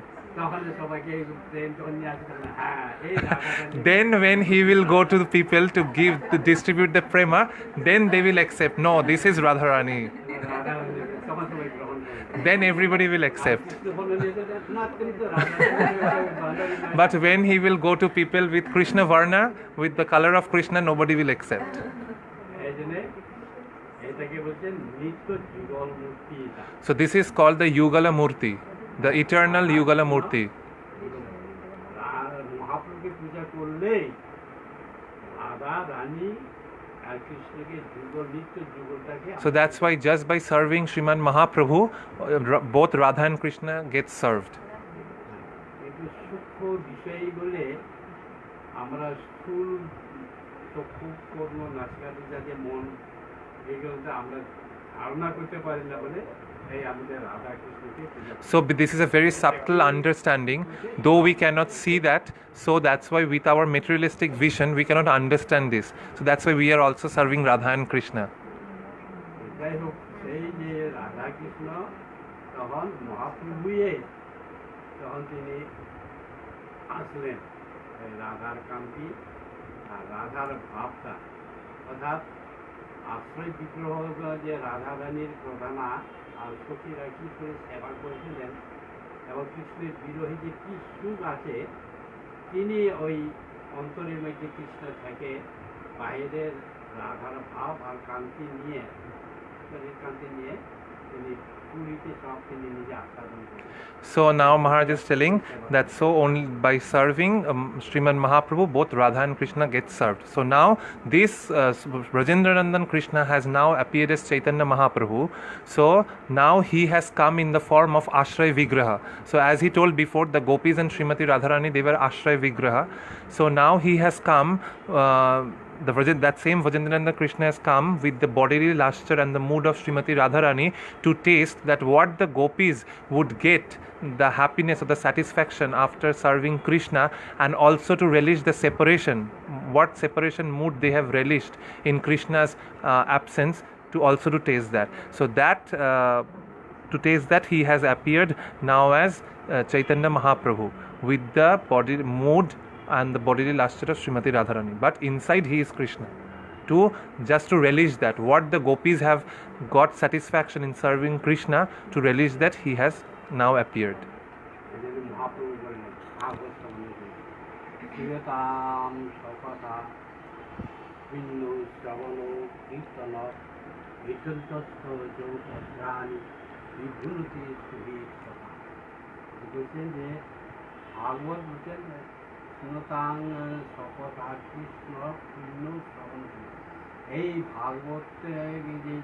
Then when he will go to the people to distribute the prema, then they will accept, no, this is Radharani. Then everybody will accept. But when he will go to people with Krishna Varna, with the color of Krishna, nobody will accept. So this is called the Yugala Murti, the eternal Yugala Murti. So that's why just by serving Sriman Mahaprabhu, both Radha and Krishna get served. চক্ষু কর্ম নাসিকাদিজা যে মন এগুলোতে আমরা ধারণা করতে পারি না বলে এই আমাদের রাধা কৃষ্ণকে পূজা করি। So this is a very subtle understanding, though we cannot see that. So that's why with our materialistic vision we cannot understand this. So that's why we are also serving Radha and Krishna. যাই হোক, সেই যে রাধা কৃষ্ণ তখন মহাপ্রভুই তখন তিনি আসলেন এই রাধার কান্তি আর রাধার ভাবটা, অর্থাৎ আশ্রয় বিগ্রহ যে রাধা রানীর প্রধানা আর সখীরা কি করে সেবা করেছিলেন এবং কৃষ্ণের বিরোহী যে কি সুখ আছে, তিনি ওই অন্তরের মধ্যে কৃষ্ণ থেকে বাইরের রাধার ভাব আর কান্তি নিয়ে কান্তি নিয়ে তিনি পুরীতে সব তিনি নিজে আস্বাদন করেন। So now Maharaj is telling that so only by serving Srimad Mahaprabhu, both Radha and Krishna get served. So now this Brajendranandan Krishna has now appeared as Chaitanya Mahaprabhu. So now he has come in the form of Ashray Vigraha. So as he told before, the gopis and Srimati Radharani, they were Ashray Vigraha. So now he has come, that same Brajendranandan Krishna has come with the bodily luster and the mood of Srimati Radharani to taste that what the gopis would get, the happiness or the satisfaction after serving Krishna, and also to relish the separation, what separation mood they have relished in Krishna's absence, to also to taste that. So that to taste that he has appeared now as Chaitanya Mahaprabhu with the body mood and the bodily luster of Srimati Radharani, but inside he is Krishna, to just to relish that what the gopis have got satisfaction in serving Krishna, to relish that he has now appeared. Mahaprabhu বললেন ভাগবত কীর্তন সকথা ভিন্ন শ্রবণ কীর্তন বিদ্যন্তস্থ যৌপ্রাণী বিভূতি সুহিত কথা। বলছেন যে ভাগবত বলছেন শুনতাং সকথা কৃষ্ণ ভিন্ন শ্রবণ। এই ভাগবত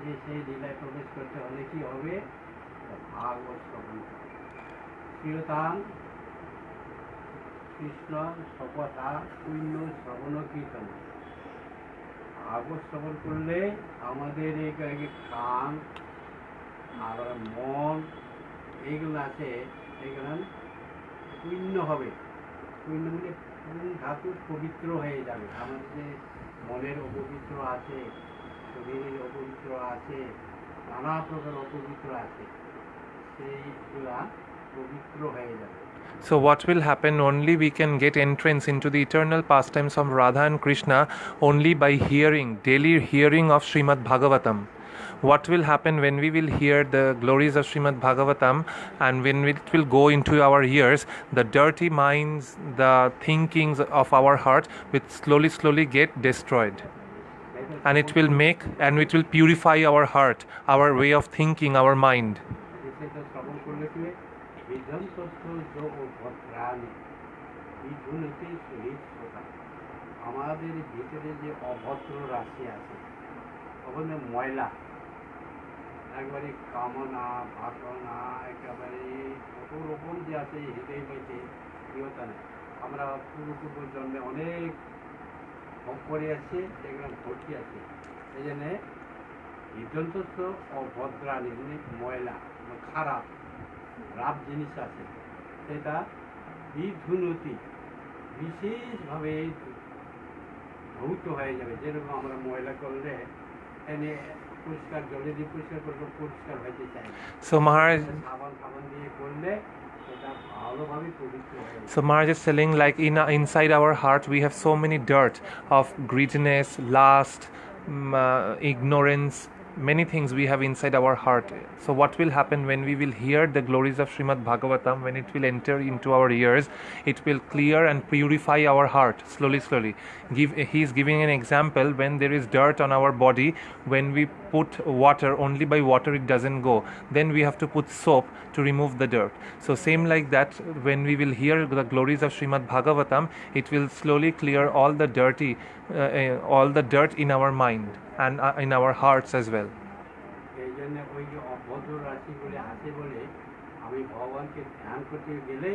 যে সেই লীলায় প্রবেশ করতে হলে কি হবে? ভাগবত শ্রবণ কীর্তন কৃষ্ণ সকথা শূন্য শ্রবণ কীর্তন। ভাগবত শ্রবণ করলে আমাদের এই কান আর মন এইগুলো আছে, এইগুলো শূন্য হবে। শূন্য মানে ধাতু পবিত্র হয়ে যাবে। আমাদের যে মনের অপবিত্র আছে, শরীরের অপবিত্র আছে, নানা প্রকার অপবিত্র আছে, সেইগুলা পবিত্র হয়ে যাবে। So what will happen? Only we can get entrance into the eternal pastimes of Radha and Krishna only by hearing, daily hearing of Srimad Bhagavatam. What will happen when we will hear the glories of Srimad Bhagavatam, and when it will go into our ears, the dirty minds, the thinkings of our heart will slowly get destroyed, and it will purify our heart, our way of thinking, our mind. আমাদের ভিতরে যে অভদ্র রাশি আছে, ওখানে ময়লা, একবারে কামনা বাসনা একেবারে কত রকম যে আছে হৃদয় মধ্যে ইহতা নেই। আমরা পূর্ব জন্মে অনেক ভোগ করে আসছে, যেগুলো ভর্তি আছে। এই জন্যে হৃদয়ন্তস্থ অভদ্রাণী মানে ময়লা খারাপ রাপ জিনিস আছে, সেটা বিধুনতি বিশেষভাবে ধৌত হয়ে যাবে। যেরকম আমরা ময়লা করলে এনে পরিষ্কার জলে দিয়ে পরিষ্কার করলে পরিষ্কার হইতে চাই, So Maharaj, সাবান দিয়ে করলে সেটা ভালোভাবে পবিত্র হয়ে যাবে। So Maharaj is telling, like inside our heart we have so many dirt of greediness, lust, ignorance, many things we have inside our heart. So what will happen when we will hear the glories of Srimad Bhagavatam? When it will enter into our ears, it will clear and purify our heart slowly. He is giving an example. When there is dirt on our body, when we put water, only by water it doesn't go, then we have to put soap to remove the dirt. So same like that, when we will hear the glories of Srimad Bhagavatam, it will slowly clear all the dirt in our mind and in our hearts as well. এই জন্য ওই যে অভদ্র রাশিগুলি আছে বলে আমি ভগবানকে ধ্যান করতে গেলে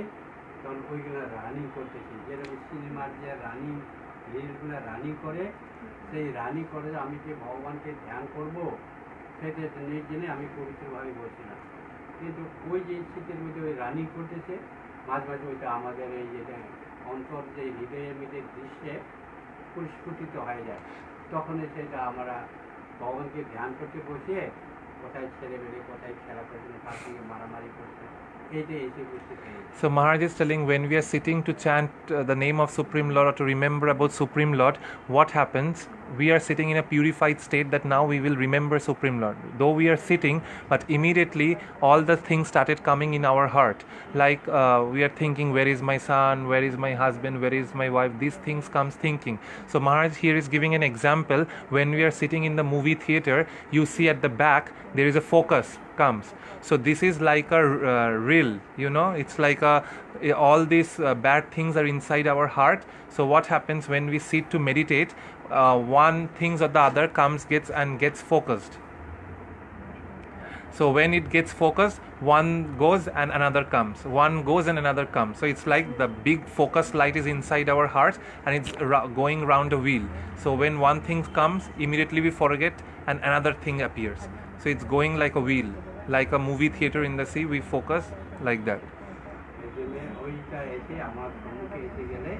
তখন ওইগুলো রানিং করতেছি। যেরকম সিনেমার যে রানিং রিলগুলো রানিং করে সেই রানিং করে আমি যে ভগবানকে ধ্যান করবো সেটা জেনে আমি পবিত্রভাবে বলছিলাম, কিন্তু ওই যে শীতের মধ্যে ওই রানিং করতেছে মাঝে মাঝে ওইটা আমাদের এই যে অন্তর যে হৃদয়ের মধ্যে দৃশ্যে পরিস্ফুটিত হয়ে যায়, তখন সেটা আমরা ভগবানকে ধ্যান করতে বসে কোথায় ছেলেমেয়ে কোথায় খেলা করছে তার সঙ্গে মারামারি করছে, এইটাই এসে বুঝতে পারি। So Maharaj is telling, when we are sitting to chant the name of Supreme Lord or to remember about Supreme Lord, what happens? We are sitting in a purified state that now we will remember Supreme Lord. Though we are sitting, but immediately all the things started coming in our heart. Like we are thinking, where is my son? Where is my husband? Where is my wife? These things comes thinking. So Maharaj here is giving an example. When we are sitting in the movie theater, you see at the back there is a focus comes. So this is like a reel, you know, it's like all these bad things are inside our heart. So what happens when we sit to meditate, one things or the other gets focused. So when it gets focused, one goes and another comes, one goes and another comes. So it's like the big focus light is inside our hearts and it's going round a wheel. So when one thing comes, immediately we forget and another thing appears. So it's going like a wheel, like a movie theater in the sea, we focus like that. ওইটা এসে আমার সম্মুখে এসে গেলে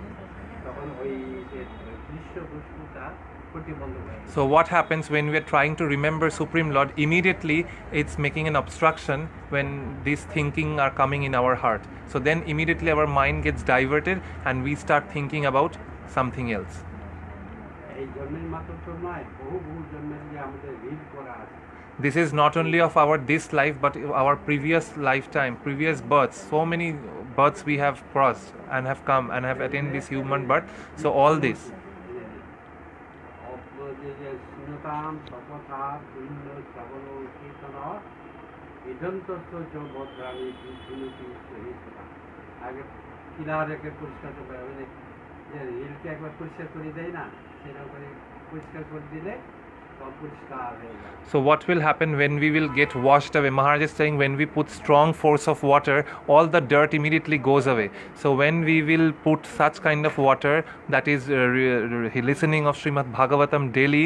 তখন ওই যে দৃশ্য বস্তুটা প্রতিবন্ধ হয়। So what happens when we are trying to remember Supreme Lord? Immediately it's making an obstruction when these thinking are coming in our heart. So then immediately our mind gets diverted and we start thinking about something else. এই জন্মের মাত্র তো নয়, বহু বহু জন্মের যে আমাদের রিড করা আছে। This is not only of our this life but our previous lifetime, previous births. So many births we have crossed and have come and have attained this human birth. So all this. আগে কিলা রেখে পরিষ্কার করতে হবে, যে রিলকে একবার পরিষ্কার করে দেয় না, সেরকম করে পরিষ্কার করে দিলে So what will happen when we will get washed away? Maharaj is saying, when we put strong force of water, all the dirt immediately goes away. So when we will put such kind of water, that is listening of Srimad Bhagavatam daily,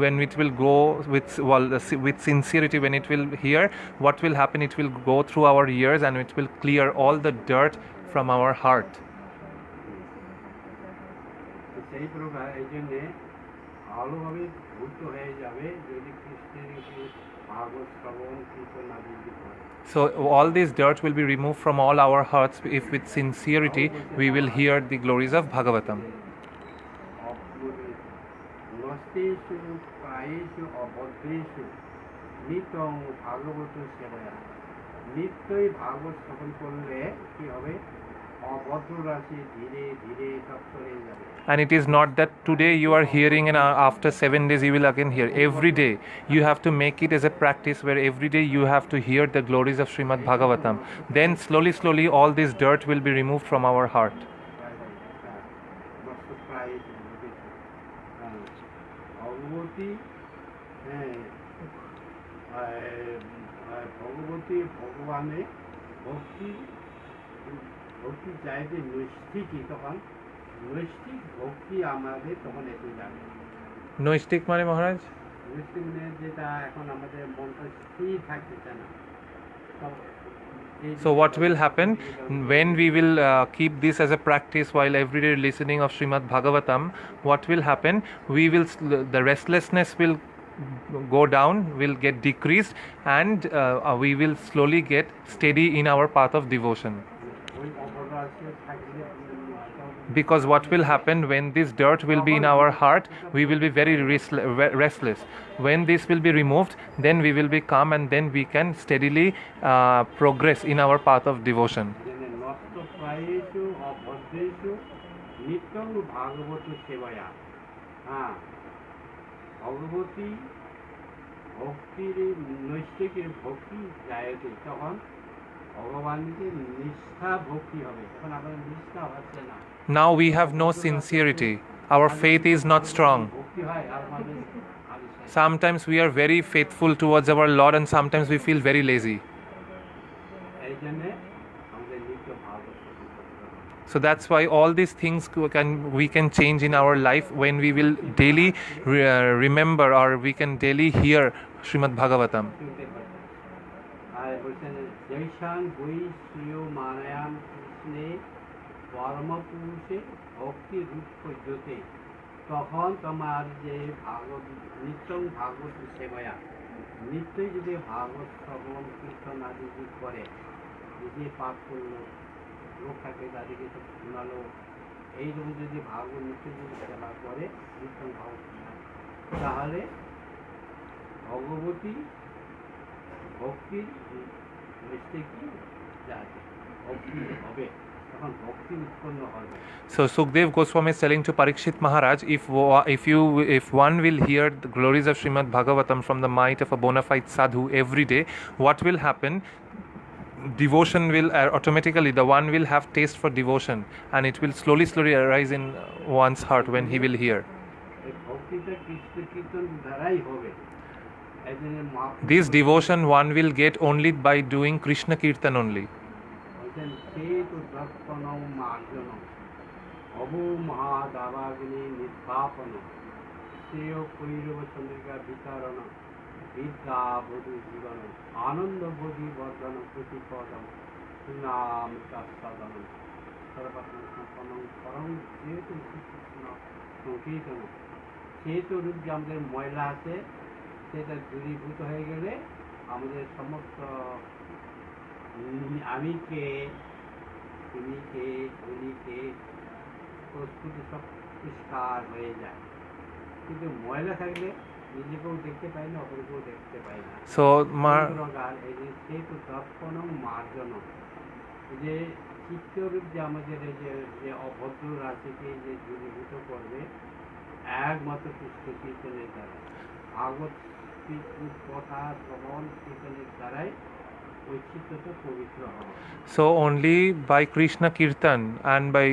when it will go with sincerity, when it will hear, what will happen? It will go through our ears and it will clear all the dirt from our heart. ভালোভাবে ভূত হয়ে যাবে যদি কৃষ্ণের ভাগবত শ্রবণ কীর্তন আদি করে। So all this dirt will be removed from all our hearts if with sincerity we will hear the glories of Bhagavatam. নষ্টেষু প্রায়েষু অবদ্ধেষু নিত্যং ভাগবত সেবয়া, নিত্যই ভাগবত শ্রবণ করলে কি হবে? And it is not that today you are hearing and after 7 days you will again hear. Every day you have to make it as a practice where every day you have to hear the glories of Srimad Bhagavatam. Then slowly all this dirt will be removed from our heart. ভক্তি চাইতে নৈষ্ঠিকই, তখন নৈষ্ঠিক ভক্তি আমাদের তখন একটু যাবে। নৈষ্ঠিক মানে মহারাজ? নৈষ্ঠিক মানে যেটা এখন আমাদের মনটা স্থির থাকতেছে না। So what will happen when we will keep this as a practice while every day listening of Srimad Bhagavatam? What will happen? The restlessness will go down, will get decreased, and we will slowly get steady in our path of devotion. Because what will happen when this dirt will be in our heart, we will be very restless. When this will be removed, then we will be calm and then we can steadily progress in our path of devotion. Now we have no sincerity. Our faith is not strong. Sometimes we are very faithful towards our Lord and sometimes we feel very lazy. So that's why all these things we can change in our life when we will daily remember, or we can daily hear Srimad Bhagavatam. আর বলছেন জৈসাং বৈ শ্রীয় মানায়াম কৃষ্ণে পরম পুরুষে ভক্তি রূপ পর্যতে তখন তোমার যে ভাগবত নিত্যং ভাগবত সেবায়া নিত্যই যদি ভাগবত শ্রবণ কীর্তন আদি যদি করে নিজে পাঠ করলো লোক থাকে তাদেরকে তো শোনালো এইরকম যদি ভাগবত নিত্য যদি সেবা করে নিত্যং ভাগবত তাহলে ভগবতী ভক্তির কি যাবে ভক্তি হবে তখন ভক্তি উৎপন্ন হবে. So Sukdev Goswami is telling to Parikshit Maharaj, if one will hear the glories of Srimad Bhagavatam from the might of a bona fide sadhu every day, what will happen? Devotion will automatically, the one will have taste for devotion, and it will slowly arise in one's heart when he will hear. ভক্তিটা Krishna কীর্তন দ্বারাই হবে. This devotion one will get only by doing Krishna Kirtan only. ময়লা আছে সেটা দূরীভূত হয়ে গেলে আমাদের সমস্ত আমি কে তুমি কে উনি কে প্রস্তুতি সব পরিষ্কার হয়ে যায় কিন্তু ময়লা থাকলে নিজেকেও দেখতে পাই না অপরকেও দেখতে পাই না. এই যে সেতু দর্পণ মার্জন যে চিত্তরূপ যে আমাদের যে অভদ্র রাশিকে যে দূরীভূত করবে একমাত্র কৃষ্ণ কীর্তনের দ্বারা ভাগবত কথা শ্রবণ কীর্তনের দ্বারাই ওই চিত্তটা পবিত্র হবে. So only by Krishna Kirtan and by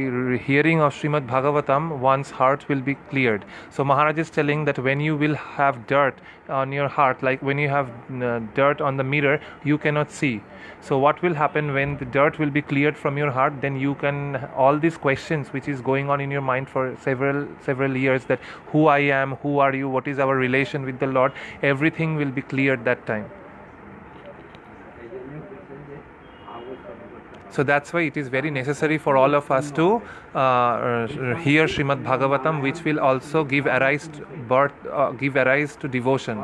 hearing of Srimad Bhagavatam one's heart will be cleared. So Maharaj is telling that when you will have dirt on your heart, like when you have dirt on the mirror, you cannot see. So what will happen when the dirt will be cleared from your heart? Then you can, all these questions which is going on in your mind for several years, that who I am, who are you, what is our relation with the Lord, everything will be cleared that time. So that's why it is very necessary for all of us to hear Srimad Bhagavatam, which will also give arise to devotion.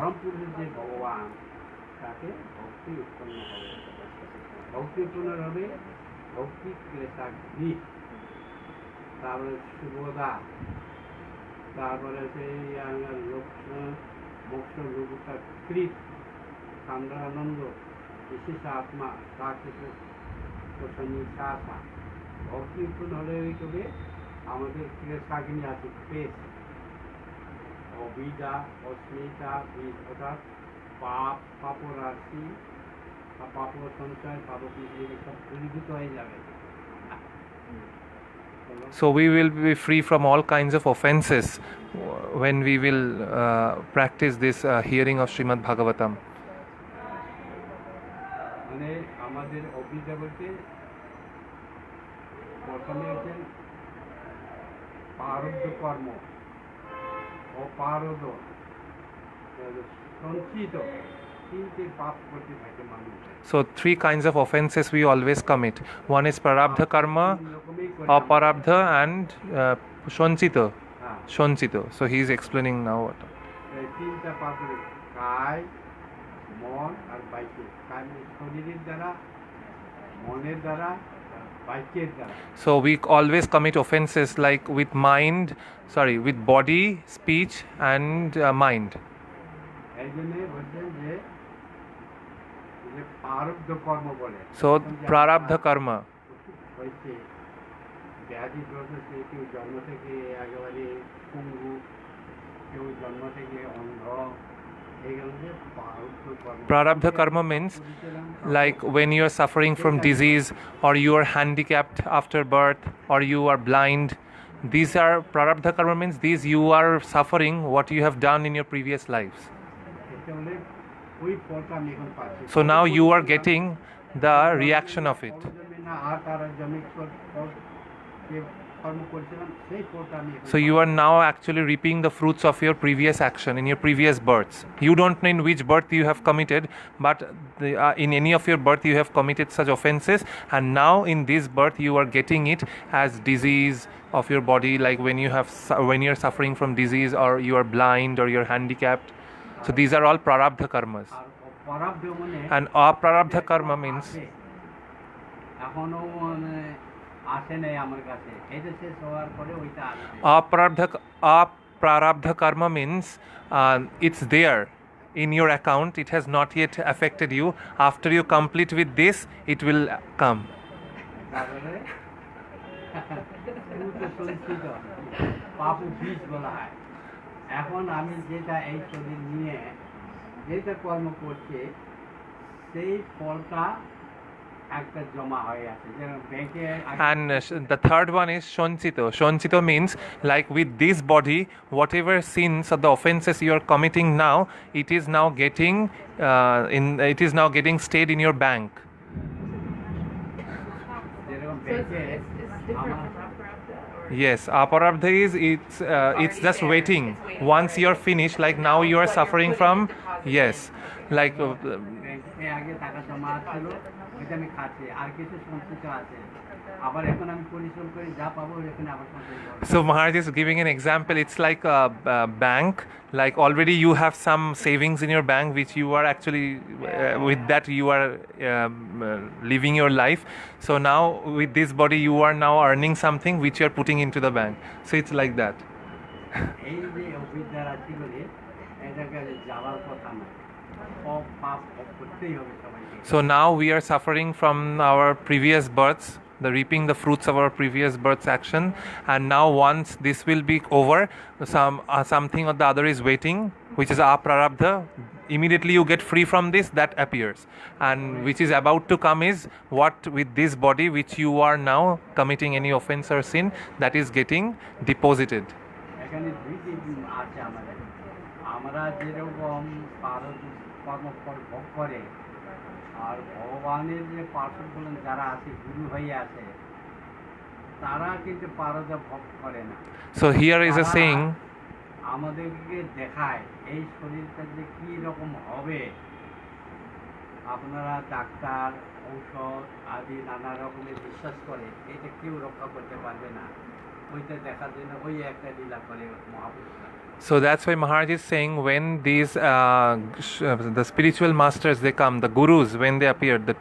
ভক্তি উৎপন্ন হলে তবে আমাদের ক্লেশাগ্নি আছে ক্লেশ অবিদ্যা অস্মিতা অর্থাৎ পাপ পাপরাশি বা পাপ সঞ্চয় পাপ সব দূরীভূত হয়ে যাবে. So we will be free from all kinds of offenses when we will practice this hearing of Srimad Bhagavatam. মানে আমাদের অবিদ্যা বলতে প্রথমে হচ্ছেন পারব্ধ কর্ম অপারদ সঞ্চিত তিনটে পাপ করতে থাকে মানুষ. So three kinds of offenses we always commit. One is prarabdha karma, aparabdha and sanchito. So he is explaining now what. তিনটা পাপ কায় মন আর বাক্য. কায় শরীরের দ্বারা মনের দ্বারা বাক্যের দ্বারা. So we always commit offenses like with with body, speech and mind. এই জন্য বলছেন যে প্রারব্ধ কর্ম বলে. So prarabdha karma. হয়েছে ব্যাধি গ্রস্ত কেউ জন্ম থেকে একেবারে পঙ্গু, কেউ জন্ম থেকে অন্ধ. Prarabdha karma means like when you are suffering from disease, or you are handicapped after birth, or you are blind. These are prarabdha karma means these you are suffering what you have done in your previous lives. So now you are getting the reaction of it. যে কর্ম করেছিলাম সেই ফলটা আমি এখন So you are now actually reaping the fruits of your previous action in your previous births. You don't know in which birth you have committed, but in any of your birth you have committed such offenses, and now in this birth you are getting it as disease of your body, like when you are suffering from disease, or you are blind, or you are handicapped. So these are all prarabdha karmas. আর পরাব্ধ মানে And aprarabdha karma means আছে, এখনো মানে আসে নাই আমার কাছে, এটা শেষ হওয়ার পরে ওইটা আসবে। aprarabdha karma means it's there in your account, it has not yet affected you. After you complete with this, it will come. তারপরে সঞ্চিত পাপ বীজ বলা হয়। এখন আমি যেটা এই শরীর নিয়ে যেটা কর্ম করছি সেই ফলটা একটা জমা হয়ে আছে, যেমন ব্যাংকে। And the third one is shonchito. Shonchito means, like with this body, whatever sins or the offenses you are committing now, it is now getting stayed in your bank. যেরকম So ব্যাংকে it's different আমার from Prabhupada, or Yes, aparabdha is it's just there, waiting. it's waiting, Once right. you're finished, like now you are What you're suffering putting from. deposit Yes, in. like ব্যাংকে আগে টাকা জমা ছিল, ওইটা আমি খাচ্ছি, আর কিছু সঞ্চিত আছে, আবার এখন আমি পরিশ্রম করে যা পাবো এখানে আবার সঞ্চয় করবো। so Maharaj is giving an example. It's like a bank. Like already you have some savings in your bank, which you are actually with that you are living your life. So now with this body you are now earning something which you are putting into the bank. So it's like that. এই যে অবিদ্যা রাশিগুলি এটাকে যাওয়ার কথা না, সব পাপ ভোগ করতেই হবে সবাইকে। So now we are suffering from our previous births, the reaping the fruits of our previous births action, and now once this will be over, something or the other is waiting, which is aprarabdha. Immediately you get free from this, that appears, and which is about to come is what with this body which you are now committing any offense or sin, that is getting deposited. এখানে দুইটি আছে আমাদের, আমরা যেরকম কর্মফল ভোগ করে, আর ভগবানের যে পার্শ্বগুলো যারা আছে, গুরু হয়ে আছে, তারা কিন্তু পারদ ভোগ করে না। So here is a saying, আমাদেরকে দেখায় এই শরীরটা যে কি রকম হবে। আপনারা ডাক্তার, ঔষধ আদি নানা রকমের বিশ্বাস করে, এটা কেউ রক্ষা করতে পারবে না। ওইটা দেখার জন্য ওই একটা লীলা করে মহাপুরুষরা। so that's why Maharaj is saying, when these the spiritual masters they come, the gurus when they appear, the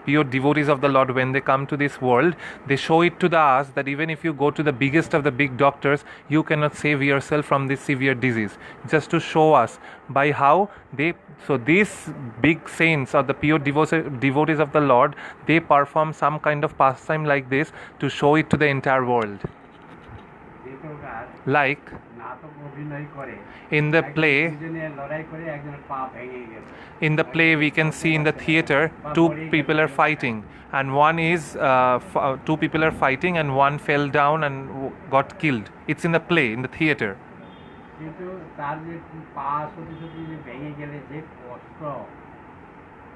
pure devotees of the Lord when they come to this world, they show it to us that even if you go to the biggest of the big doctors, you cannot save yourself from this severe disease. Just to show us by how so these big saints or the pure devotees of the Lord, they perform some kind of pastime like this to show it to the entire world. Like নাটক অভিনয় করে, in the play, দুজনে লড়াই করে একজনের পা ভেঙে গেল। in the play we can see in the theater two people are fighting, and two people are fighting and one fell down and got killed. It's in the play, in the theater. কিন্তু তার যে পা সত্যি সত্যি যে ভেঙে গেলে যে কষ্ট,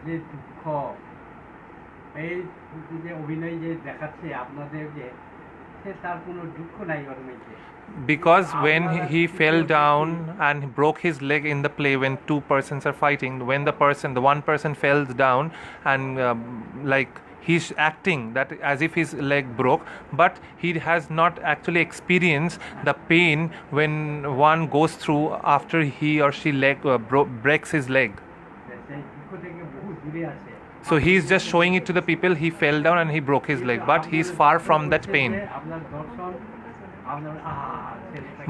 যে দুঃখ, এই যে অভিনয় যে দেখাচ্ছে আপনাদের, যে সে তার কোনো দুঃখ নাই ওর মধ্যে। Because when he fell down and broke his leg in the play, when two persons are fighting, when the one person fell down and like he's acting that as if his leg broke, but he has not actually experienced the pain when one goes through after he or she breaks his leg. সেই দুঃখ থেকে বহু দূরে আছে। So he is just showing it to the people. He fell down and he broke his leg, but he is far from that pain. আপনার দর্শন, আপনার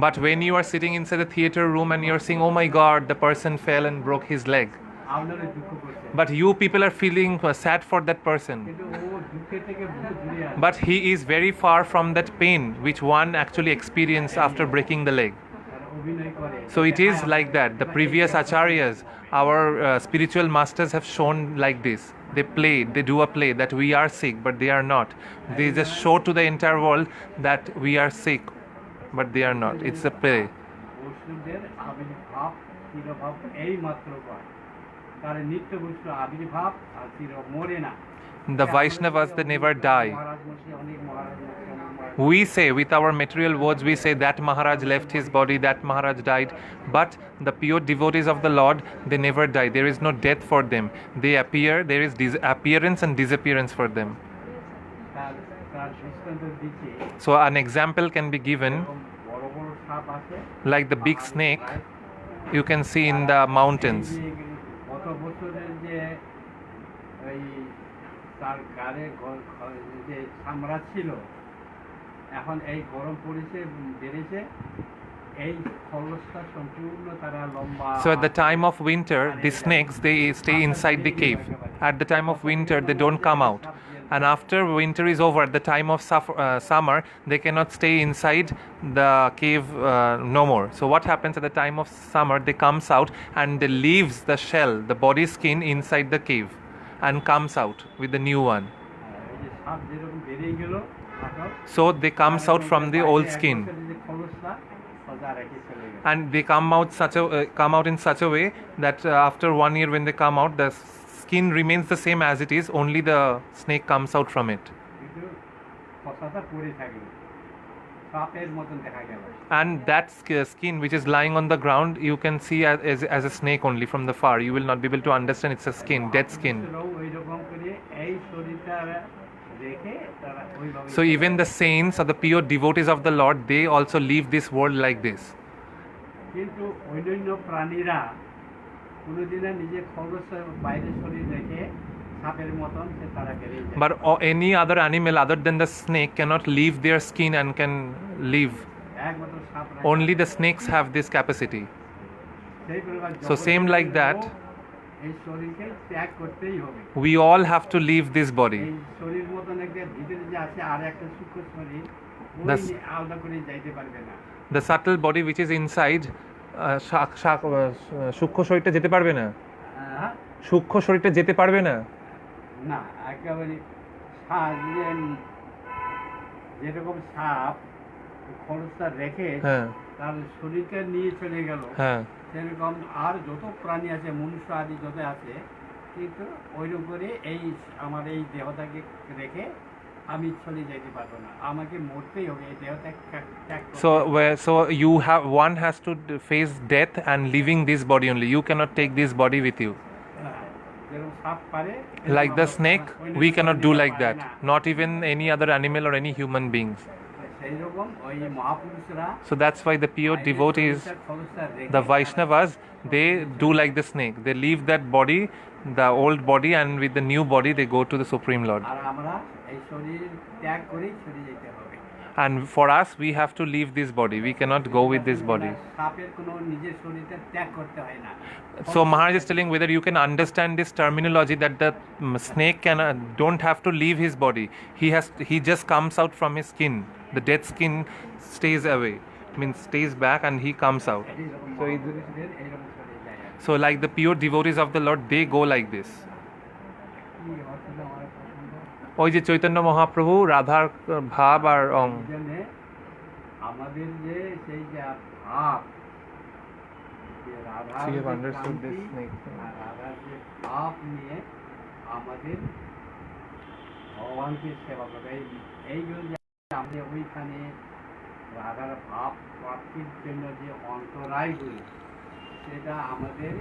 But when you are sitting inside the theater room and you are saying, "Oh my God, the person fell and broke his leg," আপনার দুঃখ করছে, but you people are feeling sad for that person. কিন্তু ও দুঃখের থেকে বহু দূরে আছে। But he is very far from that pain which one actually experienced after breaking the leg. তারা অভিনয় করে। So it is like that. The previous acharyas, our spiritual masters have shown like this. They do a play that we are sick, but they are not. They just show to the entire world that we are sick, but they are not. It's a play. বৈষ্ণবদের আবির্ভাব চিরভাব এই মাত্র কয়, তার নিত্য বৈষ্ণব আবির্ভাব আর চির মরে না। the Vaishnavas, they never die. We say, with our material words, we say that Maharaj left his body, that Maharaj died, but the pure devotees of the Lord, they never die. There is no death for them. They appear, there is appearance and disappearance for them. So an example can be given, like the big snake you can see in the mountains. So at the time of winter, the snakes, they stay inside the cave. At the time of winter, they don't come out. And after winter is over, at the time of summer, they cannot stay inside the cave no more. So what happens at the time of summer? They comes out and they leaves the shell, the body skin inside the cave, and comes out with the new one. So they comes out from the old skin, and they come out in such a way that after 1 year, when they come out, the skin remains the same as it is. Only the snake comes out from it. And that skin which is lying on the ground, you can see as a snake only from the far. You will not be able to understand it's a skin, dead skin. So even the saints or the pure devotees of the Lord, they also leave this world like this. But any other animal other than the snake cannot leave their skin and can live. Only the snakes have this capacity. So same like that, we all have to leave this body. The subtle body which is inside, সূক্ষ্ম শরীরটা যেতে পারবে না, সূক্ষ্ম শরীরটা যেতে পারবে না। না, একেবারে যেরকম সাপ খরচটা রেখে তার শরীরটা নিয়ে চলে গেল, সেরকম আর যত প্রাণী আছে, মনুষ্য আদি যত আছে, কিন্তু ওইরকম করে এই আমার এই দেহটাকে রেখে আমি চলে যেতে পারবো না, আমাকে মরতেই হবে, এই দেহটা ত্যাগ করতে। So you have, one has to face death and leaving this body only. You cannot take this body with you. Like the snake, we cannot do like that. Not even any other animal or any human beings. So that's why the pure devotees, the Vaishnavas, they do like the snake. They leave that body, the old body, and with the new body they go to the Supreme Lord. And for us, we have to leave this body. We cannot go with this body. So Maharaj is telling whether you can understand this terminology, that the snake don't have to leave his body. He just comes out from his skin. The dead skin stays away, means stays back, and he comes out. So like the pure devotees of the Lord, they go like this. ওই যে চৈতন্য মহাপ্রভু রাধার ভাব আর অং, আমাদের যে সেই যে ভাব, রাধার যে ভাব নিয়ে আমাদের ভগবানকে সেবা করে, এইগুলো যে আমাদের ওইখানে রাধার ভাব প্রাপ্তির জন্য যে অন্তরায়গুলো, সেটা আমাদের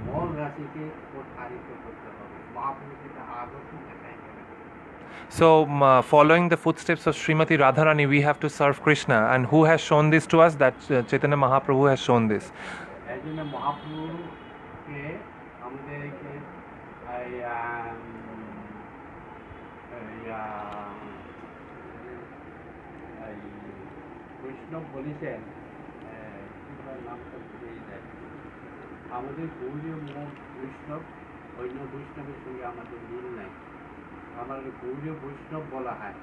মন রাশিকে প্রসারিত করতে হবে, মহাপ্রভু সেটা আদর্শ দেখায়। So following the footsteps of Srimati Radharani, we have to serve Krishna. And who has shown this to us? That Chaitanya Mahaprabhu has shown this. আমাদের গৌরীয় বৈষ্ণব, অন্য বৈষ্ণবের সঙ্গে আমাদের মিল নাই। আমাদের গৌরীয় বৈষ্ণব বলা হয়,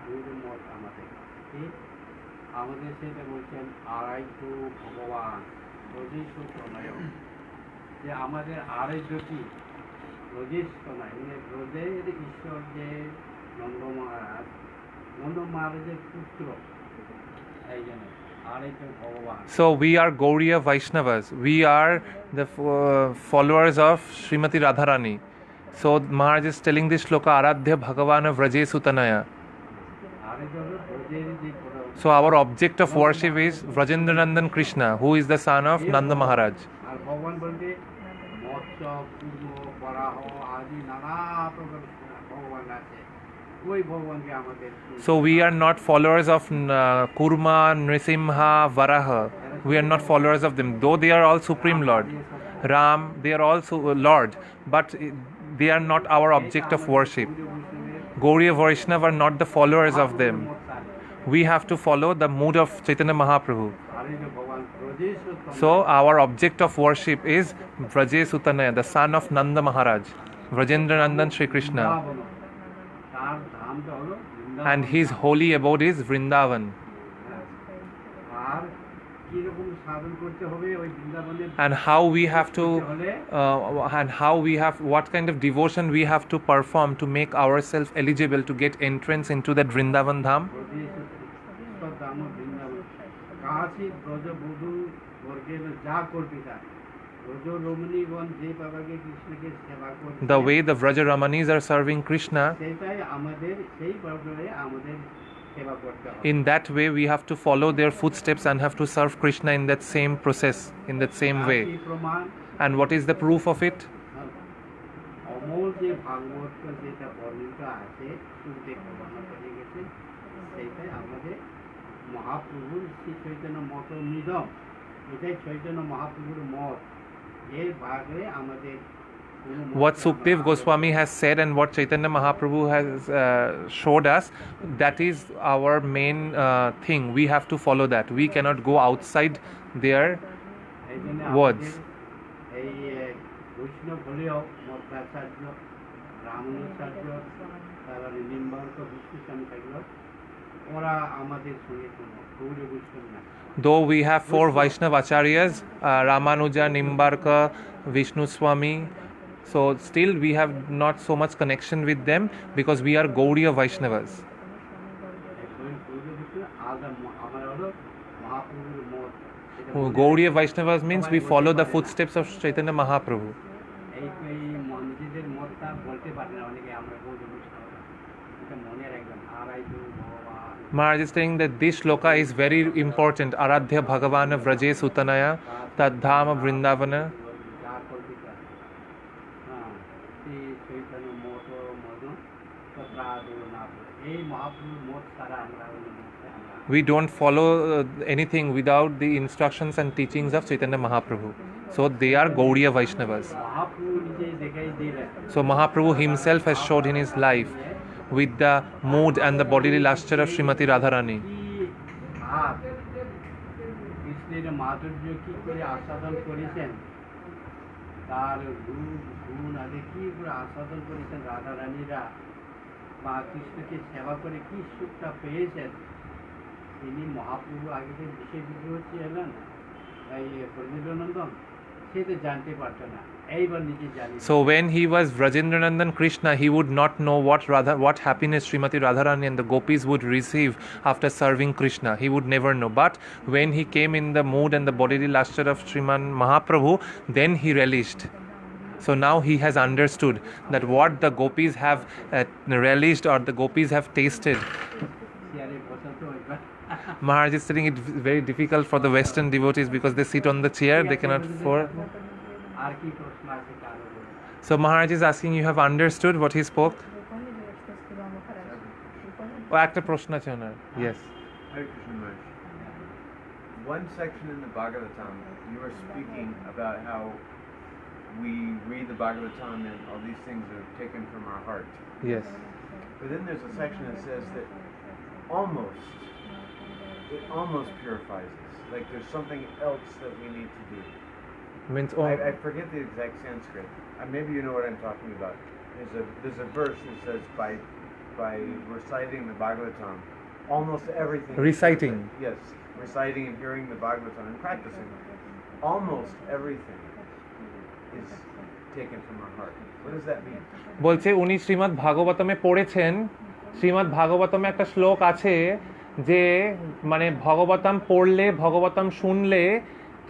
গৌরীয় মত আমাদের, ঠিক আমাদের সেটা বলছেন আরাধ্য ভগবান রজেশ প্রণয়, যে আমাদের আরাধ্য কি রজেশ প্রণয়, মানে রোজের ঈশ্বর যে নন্দ মহারাজ, নন্দ মহারাজের পুত্র, এই জন্য আরাধ্য ভগবান। So we are Gauriya Vaishnavas. We are the followers of Srimati Radharani. So Maharaj is telling this shloka Aradhya Bhagavana Vraje Sutanaya. So our object of worship is Vrajendranandan Krishna, who is the son of Nanda Maharaj. আর ভগবান বলতে মৎস্য পূর্ব বরাহ আদি নানা প্রকার ভগবান আছে, ওই ভগবানকে আমাদের। So we are not followers of Kurma, Nrisimha, Varaha. We are not followers of them, though they are all Supreme Lord. Ram, they are also Lord, but they are not our object of worship. Gauriya Vaishnava are not the followers of them. We have to follow the mood of Chaitanya Mahaprabhu. So our object of worship is Vraje Sutanaya, the son of Nanda Maharaj, Vrajendranandan Shri Krishna. And his holy abode is Vrindavan. And how we have to, what kind of devotion we have to perform to make ourselves eligible to get entrance into that Vrindavan Dham. The way the Vraja Ramanis are serving Krishna, in that way we have to follow their footsteps and have to serve Krishna in that same process, in that same way. And what is the proof of it? What Sukdev Goswami has said and what Chaitanya Mahaprabhu has showed us, that is our main thing. We have to follow that. We cannot go outside their words. Though we have 4 Vaishnava Acharyas, Ramanuja, Nimbarka, Vishnu Swami, so still we have not so much connection with them because we are Gauriya Vaishnavas. Gauriya Vaishnavas means we follow the footsteps of Chaitanya Mahaprabhu. Maharaj is saying that this shloka is very important. Aradhya Bhagavana Vraje Sutanaya Tadhama Vrindavana. We don't follow anything without the instructions and teachings of Chaitanya Mahaprabhu. So they are Gauriya Vaishnavas. So Mahaprabhu himself has showed in his life with the mood and the bodily lustre of Srimati Radharani. So when he was Vrajendranandan Krishna, he would not know what happiness Srimati Radharani and the gopis would receive after serving Krishna. He would never know. But when he came in the mood and the bodily lustre of Sriman Mahaprabhu, then he relished. So now he has understood that what the gopis have relished or the gopis have tasted. Maharaj is saying it's very difficult for the Western devotees because they sit on the chair, they cannot afford. So Maharaj is asking, you have understood what he spoke? একটা প্রশ্ন আছে ওনার। Yes. Hare Krishna Maharaj. One section in the Bhagavatam, you were speaking about how we read the Bhagavatam and all these things are taken from our heart. Yes. But then there's a section that says that it almost purifies us. Like there's something else that we need to do. Means I forget the exact Sanskrit. Maybe you know what I'm talking about. There's a verse that says by reciting the Bhagavatam, almost everything. Reciting. Yes, reciting and hearing the Bhagavatam and practicing. Almost everything is taken from our heart. What does that mean? বলছে উনি শ্রীমদ্ ভাগবতমে পড়েছেন, শ্রীমদ্ ভাগবতমে একটা শ্লোক আছে যে মানে ভগবতম পড়লে, ভগবতম শুনলে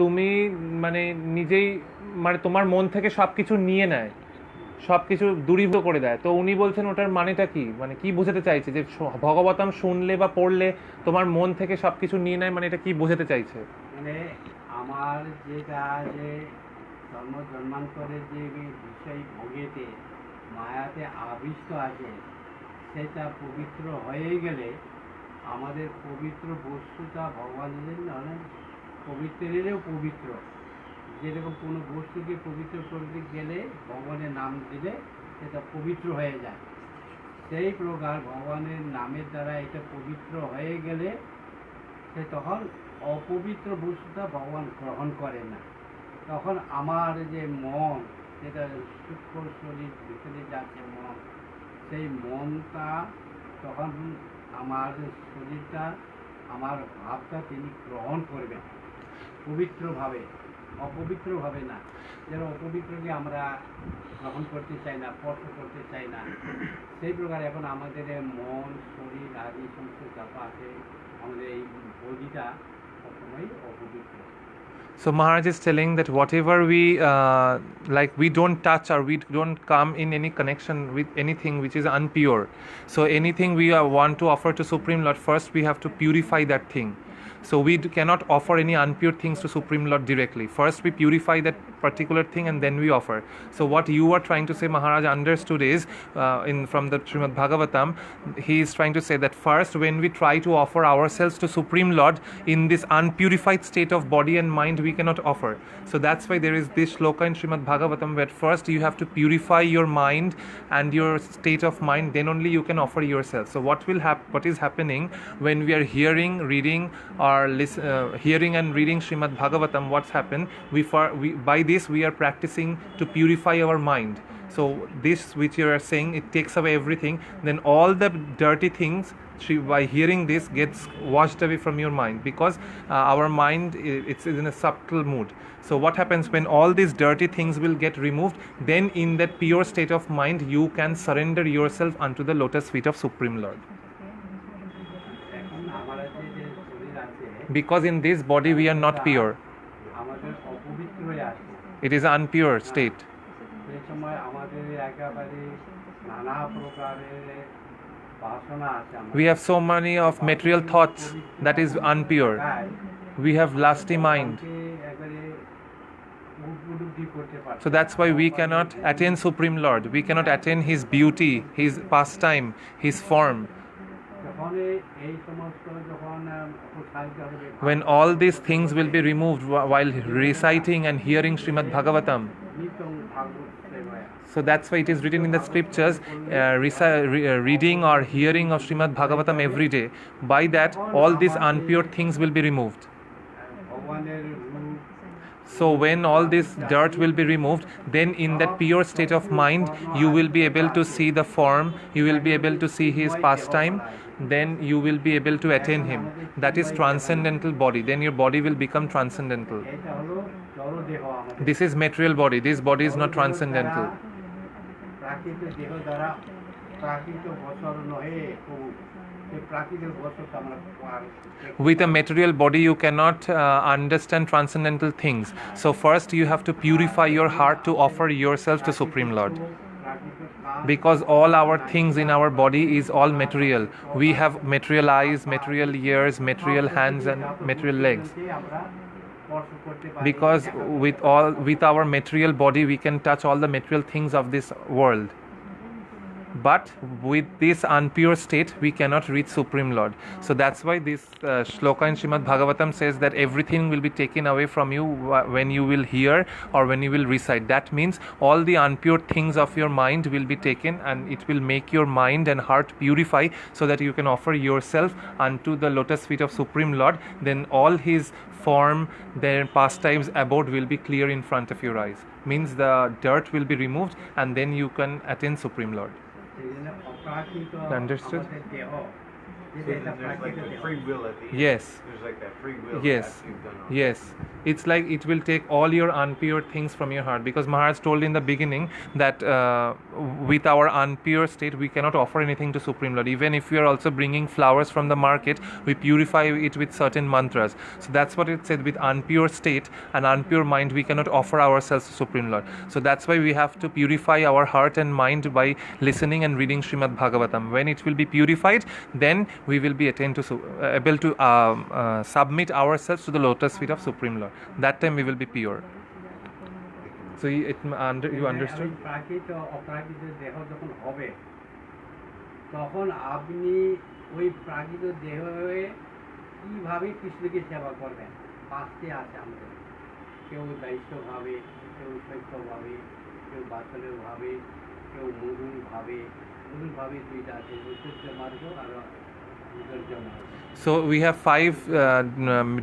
তুমি মানে নিজেই মানে তোমার মন থেকে সব কিছু নিয়ে নেয়। সব কিছু দূরীভূত করে দেয়। তো উনি বলছেন ওটার মানেটা কি, মানে কি বোঝাতে চাইছে যে ভগবতম শুনলে বা পড়লে তোমার মন থেকে সব কিছু নিয়ে নেয়, মানে এটা কি বোঝাতে চাইছে? মানে আমার যেটা যে জন্মান্তরের যে বিষয় ভোগেতে মায়াতে আবিষ্ট আছে সেটা পবিত্র হয়ে গেলে আমাদের পবিত্র বস্তুটা ভগবানের অনেক পবিত্রেরও পবিত্র। যেরকম কোনো বস্তুকে পবিত্র করতে গেলে ভগবানের নাম দিলে সেটা পবিত্র হয়ে যায়, সেই প্রকার ভগবানের নামের দ্বারা এটা পবিত্র হয়ে গেলে সে তখন অপবিত্র বস্তুটা ভগবান গ্রহণ করে না। তখন আমার যে মন, যেটা সূক্ষ্ম শরীর ভিতরে যাচ্ছে মন, সেই মনটা তখন আমার শরীরটা আমার ভাবটা তিনি গ্রহণ করবেন পবিত্রভাবে, অপবিত্রভাবে না। যেন অপবিত্রকে আমরা গ্রহণ করতে চাই না, স্পর্শ করতে চাই না, সেই প্রকার এখন আমাদের মন শরীর আদি সমস্ত যা আছে আমাদের এই বডিটা সবসময় অপবিত্র। So Maharaj is telling that whatever we like, we don't touch or we don't come in any connection with anything which is unpure. So anything we want to offer to Supreme Lord, first we have to purify that thing. So we cannot offer any unpure things to Supreme Lord directly. First we purify that particular thing and then we offer. So what you are trying to say, Maharaj understood, is from the Srimad Bhagavatam, he is trying to say that first when we try to offer ourselves to Supreme Lord in this unpurified state of body and mind, we cannot offer. So that's why there is this shloka in Srimad Bhagavatam where first you have to purify your mind and your state of mind, then only you can offer yourself. So what is happening when we are hearing, reading or hearing and reading Srimad Bhagavatam, what's happened, by this we are practicing to purify our mind. So this which you are saying, it takes away everything, then all the dirty things by hearing this gets washed away from your mind, because our mind it's in a subtle mood. So what happens when all these dirty things will get removed, then in that pure state of mind you can surrender yourself unto the lotus feet of Supreme Lord. এখন আমাদের যে শরীর আছে Because in this body we are not pure, আমাদের অপবিত্র হয়ে আছে, it is an unpure state. সেই সময় আমাদের একেবারে নানা প্রকারের বাসনা আছে। We have so many of material thoughts that is unpure. We have lusty mind. So that's why we cannot attain Supreme Lord. We cannot attain His beauty, His pastime, His form. When all these things will be removed while reciting and hearing Srimad Bhagavatam. So that's why it is written in the scriptures, reading or hearing of Srimad Bhagavatam every day. By that, all these unpure things will be removed. So when all this dirt will be removed, then in that pure state of mind, you will be able to see the form, you will be able to see His pastime, then you will be able to attain Him. That is transcendental body. Then your body will become transcendental. This is material body. This body is not transcendental. With a material body you cannot understand transcendental things. So first you have to purify your heart to offer yourself to Supreme Lord. Because all our things in our body is all material. We have material eyes, material ears, material hands and material legs. Because with our material body we can touch all the material things of this world. But with this unpure state we cannot reach Supreme Lord. So that's why this shloka in Srimad Bhagavatam says that everything will be taken away from you when you will hear or when you will recite. That means all the unpure things of your mind will be taken and it will make your mind and heart purify, so that you can offer yourself unto the lotus feet of Supreme Lord. Then all His form, their pastimes, abode will be clear in front of your eyes. Means the dirt will be removed and then you can attain Supreme Lord. Understood? So then there's like the free will at the end. Yes. There's like that free will. Yes. that you've done all. Yes. It's like it will take all your unpure things from your heart, because Maharaj told in the beginning that with our unpure state we cannot offer anything to Supreme Lord. Even if we are also bringing flowers from the market, we purify it with certain mantras. So that's what it said, with unpure state and unpure mind we cannot offer ourselves to Supreme Lord. So that's why we have to purify our heart and mind by listening and reading Srimad Bhagavatam. When it will be purified, then we will be able to submit ourselves to the lotus feet of Supreme Lord. That time we will be pure. So you understood? প্রাকৃত অপ্রাকৃত দেহ যখন হবে তখন আপনি ওই প্রাকৃত দেহে কিভাবে কৃষ্ণকে সেবা করবেন? পাঁচটি আছে আমাদের, কেউ দায়িত্বভাবে, কেউ সত্যভাবে, কেউ বাৎসল্যভাবে, কেউ মধুরভাবে। মধুরভাবে দুইটা আছে, ঐশ্বর্য মার্গ আর ঐশ্বর্য মার্গ। So we have 5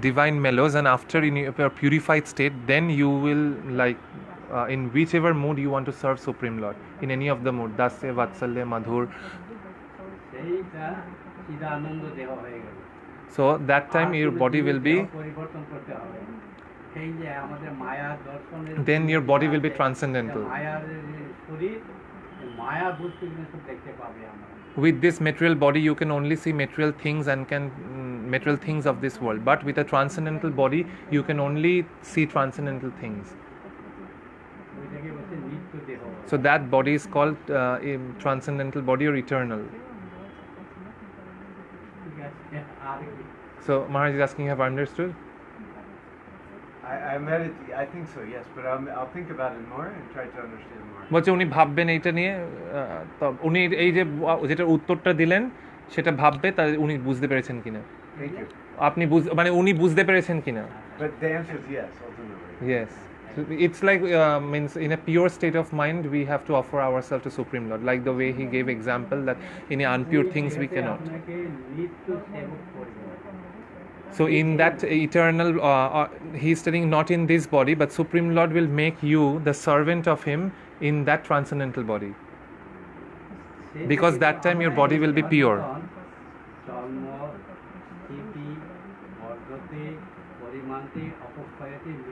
divine mellows, and after in your purified state, then you will like in whichever mood you want to serve Supreme Lord, in any of the mood, Dasya, Vatsalya, Madhur. সেইটা চিদানন্দ দেহ হয়ে গেল। So that time your body will be, পরিবর্তন করতে হবে। সেই যে আমাদের মায়ার দর্শনের, then your body will be transcendental. মায়ার শরীর, মায়া বস্তুগুলো সব দেখতে পাবে আমরা। With this material body you can only see material things and material things of this world, but with a transcendental body you can only see transcendental things. So that body is called transcendental body or eternal. So Maharaj is asking, have understood? I meditate. I think so, yes, but I'll think about it more and try to understand more. বলছে উনি ভাববেন এইটা নিয়ে, তো উনি এই যে যেটা উত্তরটা দিলেন সেটা ভাববে, তা উনি বুঝতে পেরেছেন কিনা, Thank you. আপনি মানে উনি বুঝতে পেরেছেন কিনা। But the answer is yes, ultimately. Yes. So it's like means in a pure state of mind we have to offer ourselves to Supreme Lord, like the way he gave example that in unpure things we cannot. So in that eternal, he is telling not in this body, but Supreme Lord will make you the servant of him in that transcendental body, because that time your body will be pure.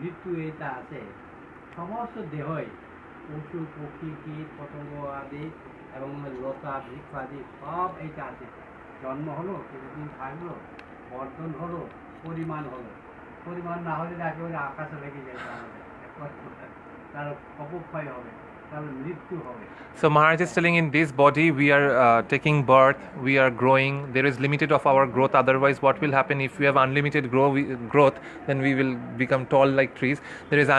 মৃত্যু এটা আছে সমস্ত দেহই, পশু পক্ষী কীট পতঙ্গ আদি এবং লতা বৃক্ষ আদি সব এইটা আছে। জন্ম হলো, কিছুদিন থাকলো, বর্ধন হলো, পরিমাণ হলো। পরিমাণ না হলে একেবারে আকাশে লেগে যায়, তার অপক্ষয় হবে, তার মৃত্যু হবে। So Maharaj is telling, in this body we are taking birth, we are growing, there is limited of our growth, otherwise what will happen if we have unlimited growth, then we will become tall like trees. There is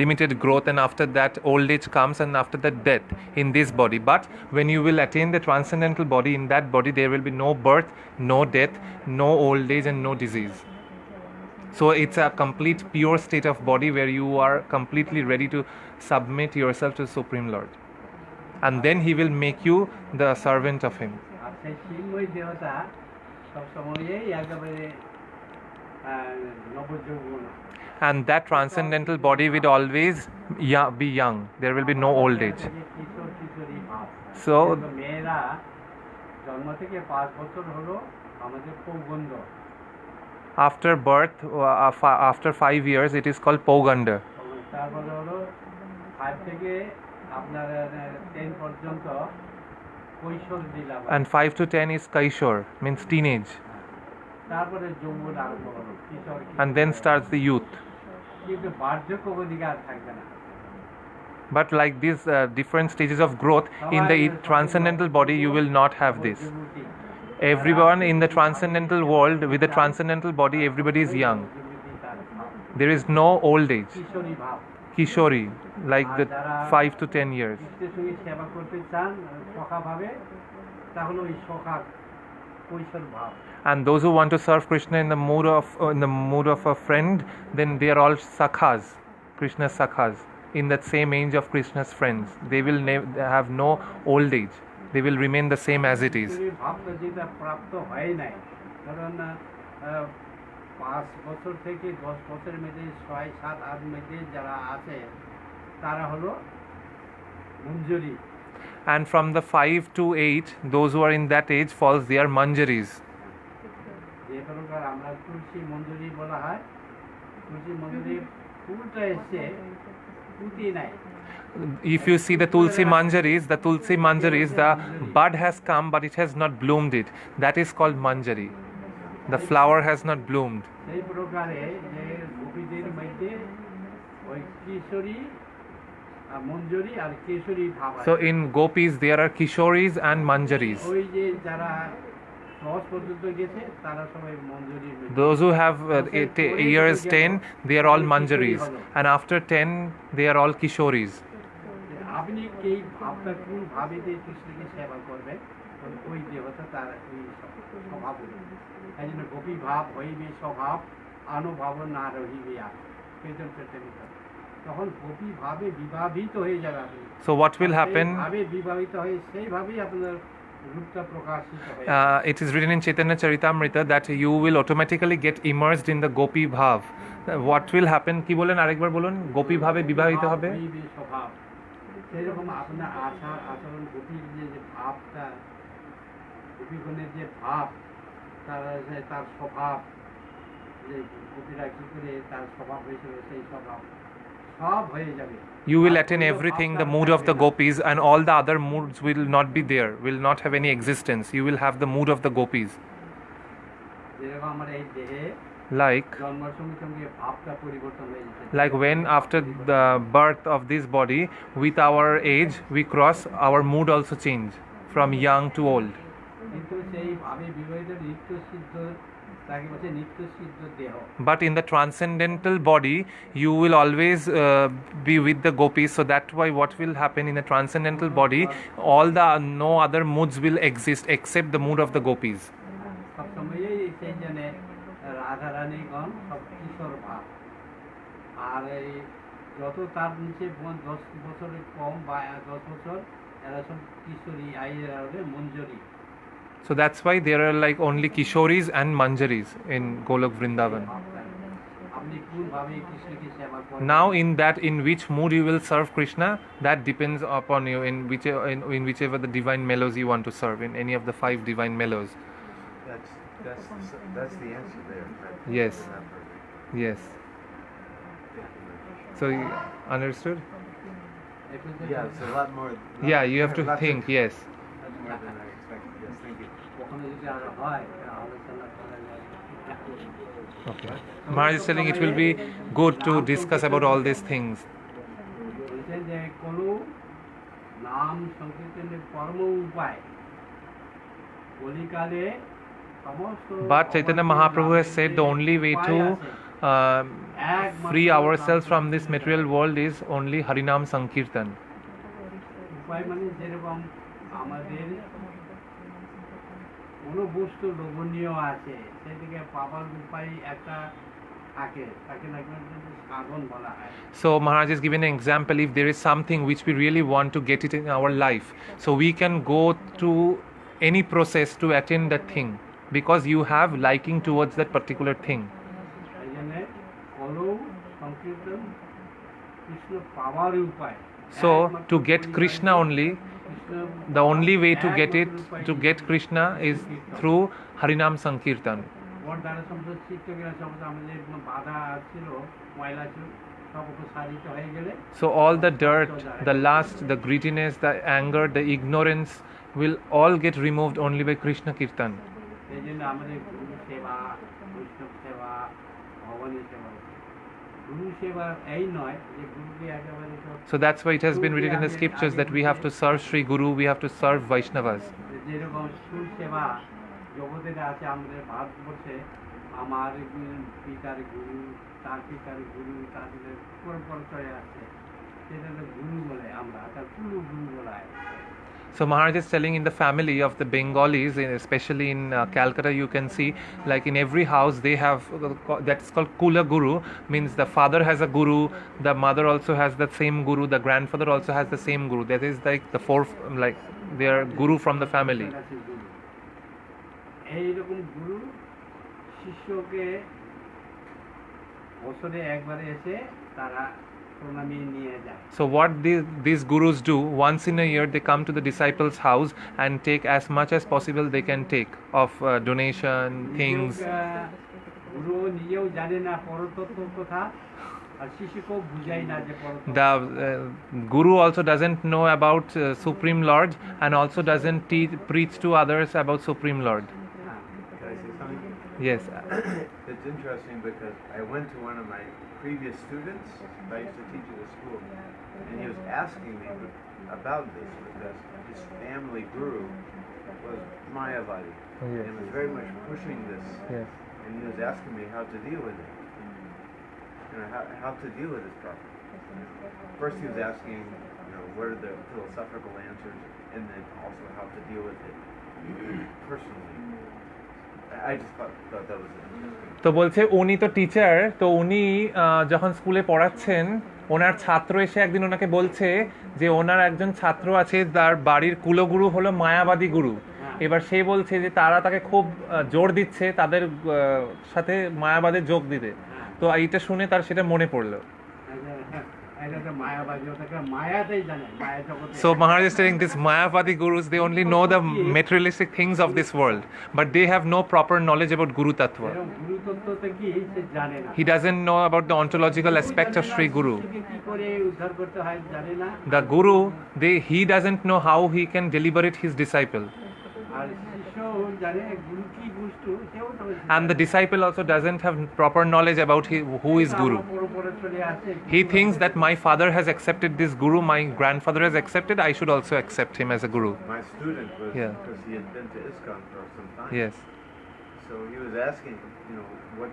limited growth, and after that old age comes, and after that death in this body. But when you will attain the transcendental body, in that body there will be no birth, no death, no old age and no disease. So it's a complete pure state of body where you are completely ready to submit yourself to Supreme Lord, and then he will make you the servant of him. And that transcendental body will always be young, there will be no old age. So after birth, after 5 years, it is called Poganda. And 5 to 10 is Kaishor, means teenage. And then starts the youth. But like these different stages of growth, in the transcendental body you will not have this. Everyone in the transcendental world, with the transcendental body, everybody is young. There is no old age. Kishori, like the 5 to 10 years. And those who want to serve Krishna in the mood of a friend, then they are all sakhas, Krishna's sakhas, in that same age of Krishna's friends. They will have no old age. They will remain the same as it is. And from the 5 to 8, those who are in that age falls, they are manjaris. তুলসী মঞ্জুরি ফুলটা এসছে পুঁতি নাই। If you see the Tulsi Manjaris, the bud has come but it has not bloomed it. That is called Manjari. The flower has not bloomed. সেই প্রকারে যে গোপীদের মধ্যে ওই কিশোরী মঞ্জুরি আর কেশরী ভাব আছে। So in gopis there are kishoris and manjaris. ওই যে যারা 10 পর্যন্ত গেছে তারা সবাই মঞ্জুরি। Those who have years 10, they are all manjaris, and after 10 they are all kishoris. আপনি এই ভাবটা কোন ভাবিতে কৃষ্ণকে সেবা করবেন ওই দেবতা তার ওই স্বভাব। এই জন্য গোপী ভাব হইবে স্বভাব আনুভাব না রহিবে আর তখন গোপী ভাবে বিভাবিত হয়ে যাবে আপনি। So what will happen? ভাবে বিভাবিত হয়ে সেইভাবেই আপনার রূপটা প্রকাশিত হয়। It is written in Chaitanya Charitamrita that you will automatically get immersed in the gopi bhav. What will happen? কি বলেন আরেকবার বলুন? গোপী ভাবে বিবাহিত হবে। স্বভাব সেরকম আপনার আচার আচরণ গোপীর যে ভাবটা গোপীগণের যে ভাব তার স্বভাব যে গোপীরা কি করে তার স্বভাব হয়েছিল সেই স্বভাব সব হয়ে যাবে। You will attain everything, the mood of the gopis, and all the other moods will not be there, will not have any existence. You will have the mood of the gopis. যেরকম আমরা এই দেহে Like জন্মের সঙ্গে সঙ্গে ভাবটা পরিবর্তন হয়ে যাচ্ছে। Like when after the birth of this body, with our age, we cross, our mood also change from young to old. কিন্তু সেই ভাবে বিবাহিত নিত্য সিদ্ধ তাকে বলছে নিত্য সিদ্ধ দেহ। But in the transcendental body, you will always be with the gopis. So that's why what will happen in the transcendental body, all the no other moods will exist except the mood of the gopis. সবসময়ই সেই জন্য রাধা রানীগণ সব কিশোর ভাব আর এই যত তার নিচে 10 বছরের কম বা 10 বছর এরা সব কিশোরী এরা হবে মঞ্জুরি। So that's why there are like only kishoris and manjaris in Golok Vrindavan. আপনি কোন ভাবে কৃষ্ণকে সেবা করেন Now in which mood you will serve Krishna, that depends upon you in whichever the divine mellows you want to serve, in any of the 5 divine mellows. That's the answer there. Right? Yes. Not perfect. Yes. So you understood? Yeah, it's a lot more. Yeah, you have to lots think. Of, Yes. That's more than I expected. Yes, thank you. ওখানে যদি আরো হয় আলোচনা করা যায়। Okay. Maharaj is telling it will be good to discuss about all these things. বলছেন যে কোন নাম সংকীর্তনের কর্ম উপায় কলিকালে সমস্ত But Chaitanya Mahaprabhu has said the only way to free ourselves from this material world is only Harinam Sankirtan. উপায় মানে যেরকম আমাদের কোন বস্তু লোভনীয় আছে সেদিকে পাবার উপায় একটা থাকে তাকে সাধন বলা হয়। So Maharaj is giving an example. If there is something which we really want to get it in our life, so we can go through any process to attain that thing, because you have liking towards that particular thing. এই জন্য কলৌ সংকীর্তন কৃষ্ণ পাওয়ার উপায়। So to get Krishna only, the only way to get Krishna is through Harinam Sankirtan. ওর দ্বারা সমস্ত চিত্তজ্ঞান সমস্ত আমাদের বাধা ছিল ময়লা ছিল সব সারিত হয়ে গেলে So all the dirt, the lust, the greediness, the anger, the ignorance will all get removed only by Krishna Kirtan. এই জন্য আমাদের গুরু সেবা বৈষ্ণব সেবা ভগবানের সেবা গুরু সেবা এই নয় যে গুরুকে একেবারে So that's why it has been written in the scriptures that we have to serve Sri Guru, we have to serve Vaishnavas. যেরকম স্থূল সেবা জগতের আছে আমাদের ভারতবর্ষে আমার পিতার গুরু তার পিতার গুরু তাদের পরিচয় আছে সেটা গুরু বলে আমরা তার পুরো গুরু বলা হয়। So Maharaj is telling in the family of the Bengalis, especially in Calcutta, you can see like in every house they have that's called Kula Guru, means the father has a guru, the mother also has the same guru, the grandfather also has the same guru. That is like the fourth, like they are guru from the family. এইরকম গুরু শিষ্যকে বছরে একবার এসে তারা প্রণামী নিয়ে যায়। So what these gurus do, once in a year they come to the disciples' house and take as much as possible they can take of donation, things. গুরু গুরু নিজেও জানে না পরতত্ত্ব কথা আর শিশুকেও বুঝাই না যে পরতত্ত্ব The Guru also doesn't know about Supreme Lord and also doesn't preach to others about Supreme Lord. হ্যাঁ। Can I say something? Yes. It's interesting because I went to one of my previous students. I used to teach at a school, and he was asking me about this because his family guru was Mayavadi Yes. and was very much pushing this. Yes. And he was asking me how to deal with it. You know, how to deal with this problem. First he was asking, you know, what are the philosophical answers, and then also how to deal with it personally. I just thought that was interesting. তো বলছে উনি তো teacher, তো উনি যখন স্কুলে পড়াচ্ছেন ওনার ছাত্র এসে একদিন ওনাকে বলছে যে ওনার একজন ছাত্র আছে তার বাড়ির কুলগুরু হলো মায়াবাদী গুরু। এবার সে বলছে যে তারা তাকে খুব জোর দিচ্ছে তাদের সাথে মায়াবাদে যোগ দিতে। তো এইটা শুনে তার সেটা মনে পড়লো। So Maharaja is telling these Mayavadi gurus, they only know the materialistic things of this world, but they have no proper knowledge about Guru Tattva. He doesn't know about the ontological aspect of Sri Guru. The Guru, he doesn't know how he can deliberate his disciple. And the disciple also doesn't have proper knowledge about who is Guru. He thinks that my father has accepted this Guru, my grandfather has accepted, I should also accept him as a Guru. My student was, Yeah. because he had been to ISKCON for some time. Yes. So he was asking, you know, what,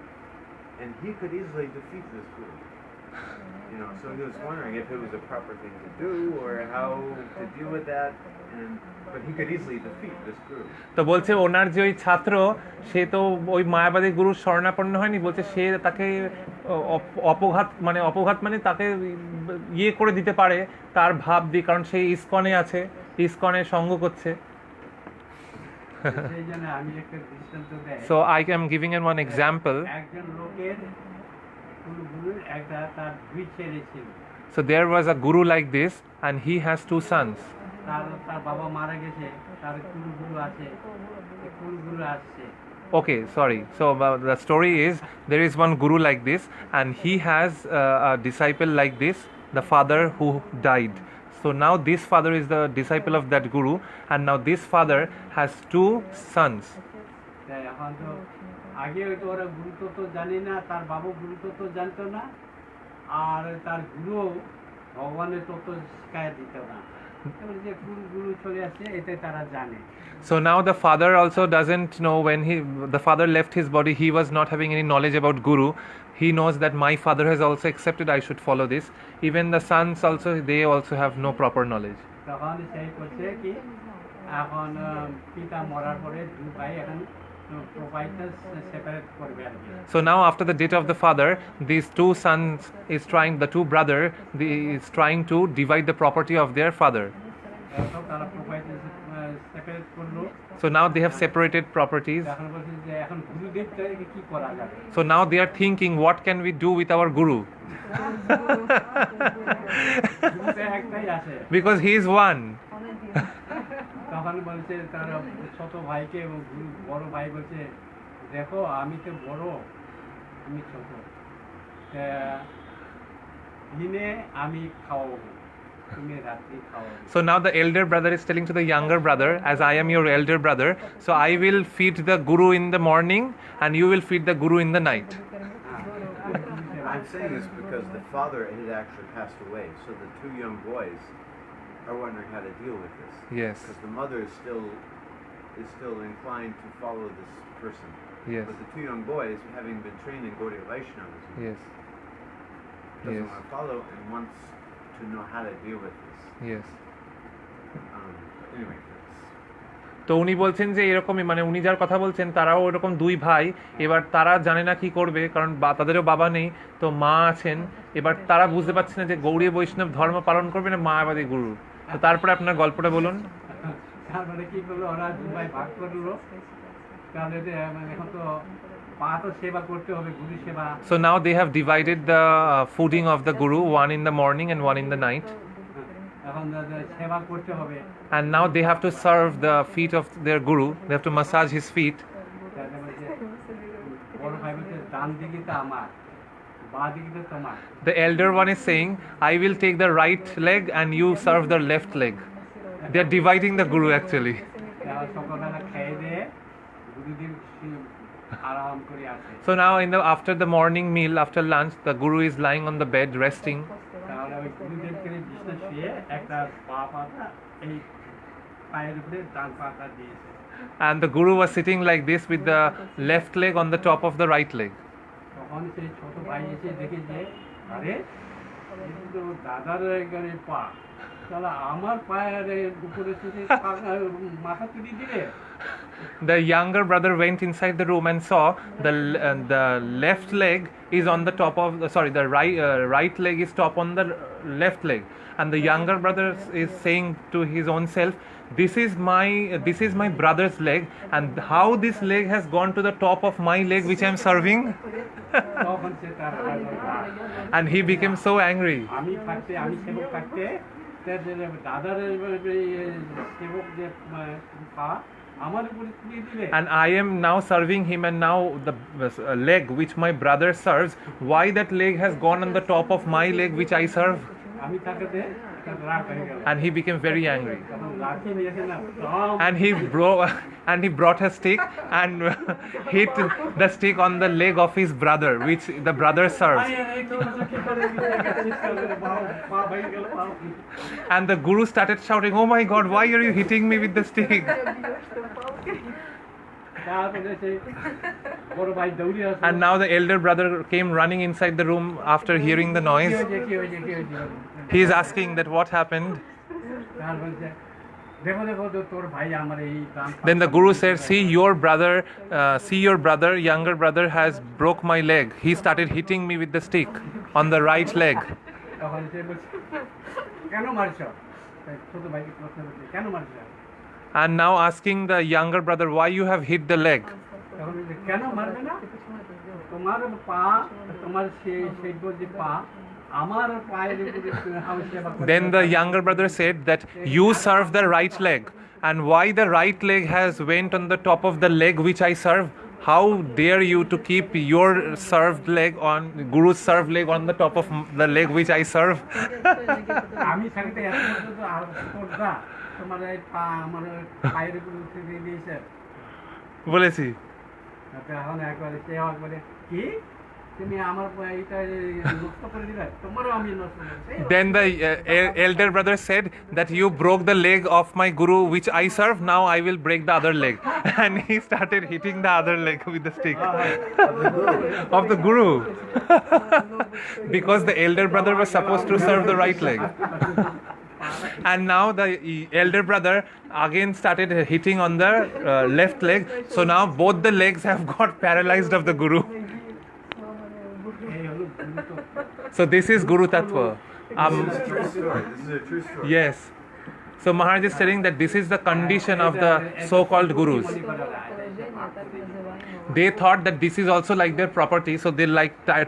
and he could easily defeat this Guru. You know, so he was wondering if it was a proper thing to do or how to deal with that, but he could easily defeat this Guru. তো বলছে ওনার যে ওই ছাত্র সে তো ওই মায়াবাদী গুরুর শরণাপন্ন হয়নি, বলছে সে তাকে অপঘাত মানে তাকে ইয়ে করে দিতে পারে তার ভাব দিয়ে, কারণ সে ইসকনে আছে, ইসকনে সঙ্গ করছে। So I am giving in one example. So there was a guru like this and he has two sons. Okay, sorry. So the story is there is one guru like this and he has a disciple like this, the father who died. So now this father is the disciple of that guru and now this father has two sons. আগে হয়তো ওরা গুরুত্ব জানে না, তার বাবা গুরুত্ব জানতো না, আর তার গুরু ভগবানের তত্ত্ব শিখায় দিত না। যে গুরু চলে আসছে এতে তারা জানে। So now the father also doesn't know, when the father left his body, he was not having any knowledge about Guru. He knows that my father has also accepted, I should follow this. Even the sons also, they also have no proper knowledge. তখন সেই করছে কি এখন পিতা মরার পরে দুই ভাই এখন So now after the death of the father, these two sons the two brother is trying to divide the property of their father. So now they have separated properties. So now they are thinking, what can we do with our guru? Because he is one. তখন বলছে তার ছোট ভাইকে বড় ভাই বলছে দেখো আমি তো বড় আমি ছোট দিনে আমি খাওয়াবো তুমি রাত্রি খাওয়াবো। So now the elder brother is telling to the younger brother, as I am your elder brother, so I will feed the guru in the morning and you will feed the guru in the night. I'm saying this because the father had actually passed away, so the two young boys are wondering how to deal with this. Yes. Because the mother is still inclined to follow this person. Yes. But the two young boys, having been trained in Gaudiya Vaishnavism, Yes. doesn't want to follow and wants to know how to deal with this. Yes. Anyway. তো উনি বলছেন যে এরকমই, মানে উনি যার কথা বলছেন তারাও এরকম দুই ভাই, এবার তারা জানে না কি করবে, কারণ তাদেরও বাবা নেই, তো মা আছেন, এবার তারা বুঝতে পারছে না যে গৌড়ীয় বৈষ্ণব ধর্ম পালন করবে না মায়াবাদী গুরু। তো তারপরে আপনার গল্পটা বলুন। তারপরে কি করলো ওরা দুই ভাই ভাগ করলো, তাহলে এখন তো পা তো সেবা করতে হবে, গুরু সেবা। So now they have divided the fooding of the guru, one in the morning and one in the night. And now they have to serve the feet of their guru, they have to massage his feet. ডান দিকে তো আমার, বাঁ দিকে তো তোমার। The elder one is saying, I will take the right leg and you serve the left leg. They are dividing the Guru actually. তারা সকালবেলা খেয়ে দিয়ে গুরুদেব আরাম করে আসে। So now after the morning meal, after lunch, the Guru is lying on the bed resting. তাহলে ওই গুরুদেবকে বিছানা শুয়ে একটা পা পাতা এই পায়ের উপরে ডান পাতা দিয়েছে। And the Guru was sitting like this with the left leg on the top of the right leg. তখন সেই ছোট ভাই এসে দেখে যে আরে এটা তো দাদার এখানে পা, তাহলে আমার পায়ের উপরে মাথা তুলে দিলে। The younger brother went inside the room and saw the left leg is on the top of the right leg is top on the left leg, and the younger brother is saying to his own self, this is my brother's leg, and how this leg has gone to the top of my leg which I am serving. And he became so angry. আমি সেবক থাকতে দাদার সেবক যে পা আমার উপরে তুলে দিলে। And I am now serving him, and now the leg which my brother serves, why that leg has gone on the top of my leg which I serve? আমি থাকতে রাগ হয়ে গেল। And he became very angry. তখন লাঠি নিয়েছে না, and he brought a stick and hit the stick on the leg of his brother which the brother serves. And the Guru started shouting, oh my God, why are you hitting me with the stick? And now the elder brother came running inside the room after hearing the noise. He is asking that what happened. Then the Guru said, see your brother, younger brother has broke my leg. He started hitting me with the stick on the right leg. And now asking the younger brother, why you have hit the leg? Then the younger brother said that you serve the right leg, and why the right leg has went on the top of the leg which I serve? How dare you to keep your served leg on Guru's served leg on the top of the leg which I serve? বলেছি। Then the elder brother said that you broke the leg of my Guru which I serve, now I will break the other leg. And he started hitting the other leg with the stick of the Guru. Because the elder brother was supposed to serve the right leg. And now the elder brother again started hitting on the left leg, so now both the legs have got paralyzed of the Guru. So this is Guru Tattva. This is a true story. Yes. So Maharaj is telling that this is the condition of the so-called Gurus. They thought that this is also like their property, so they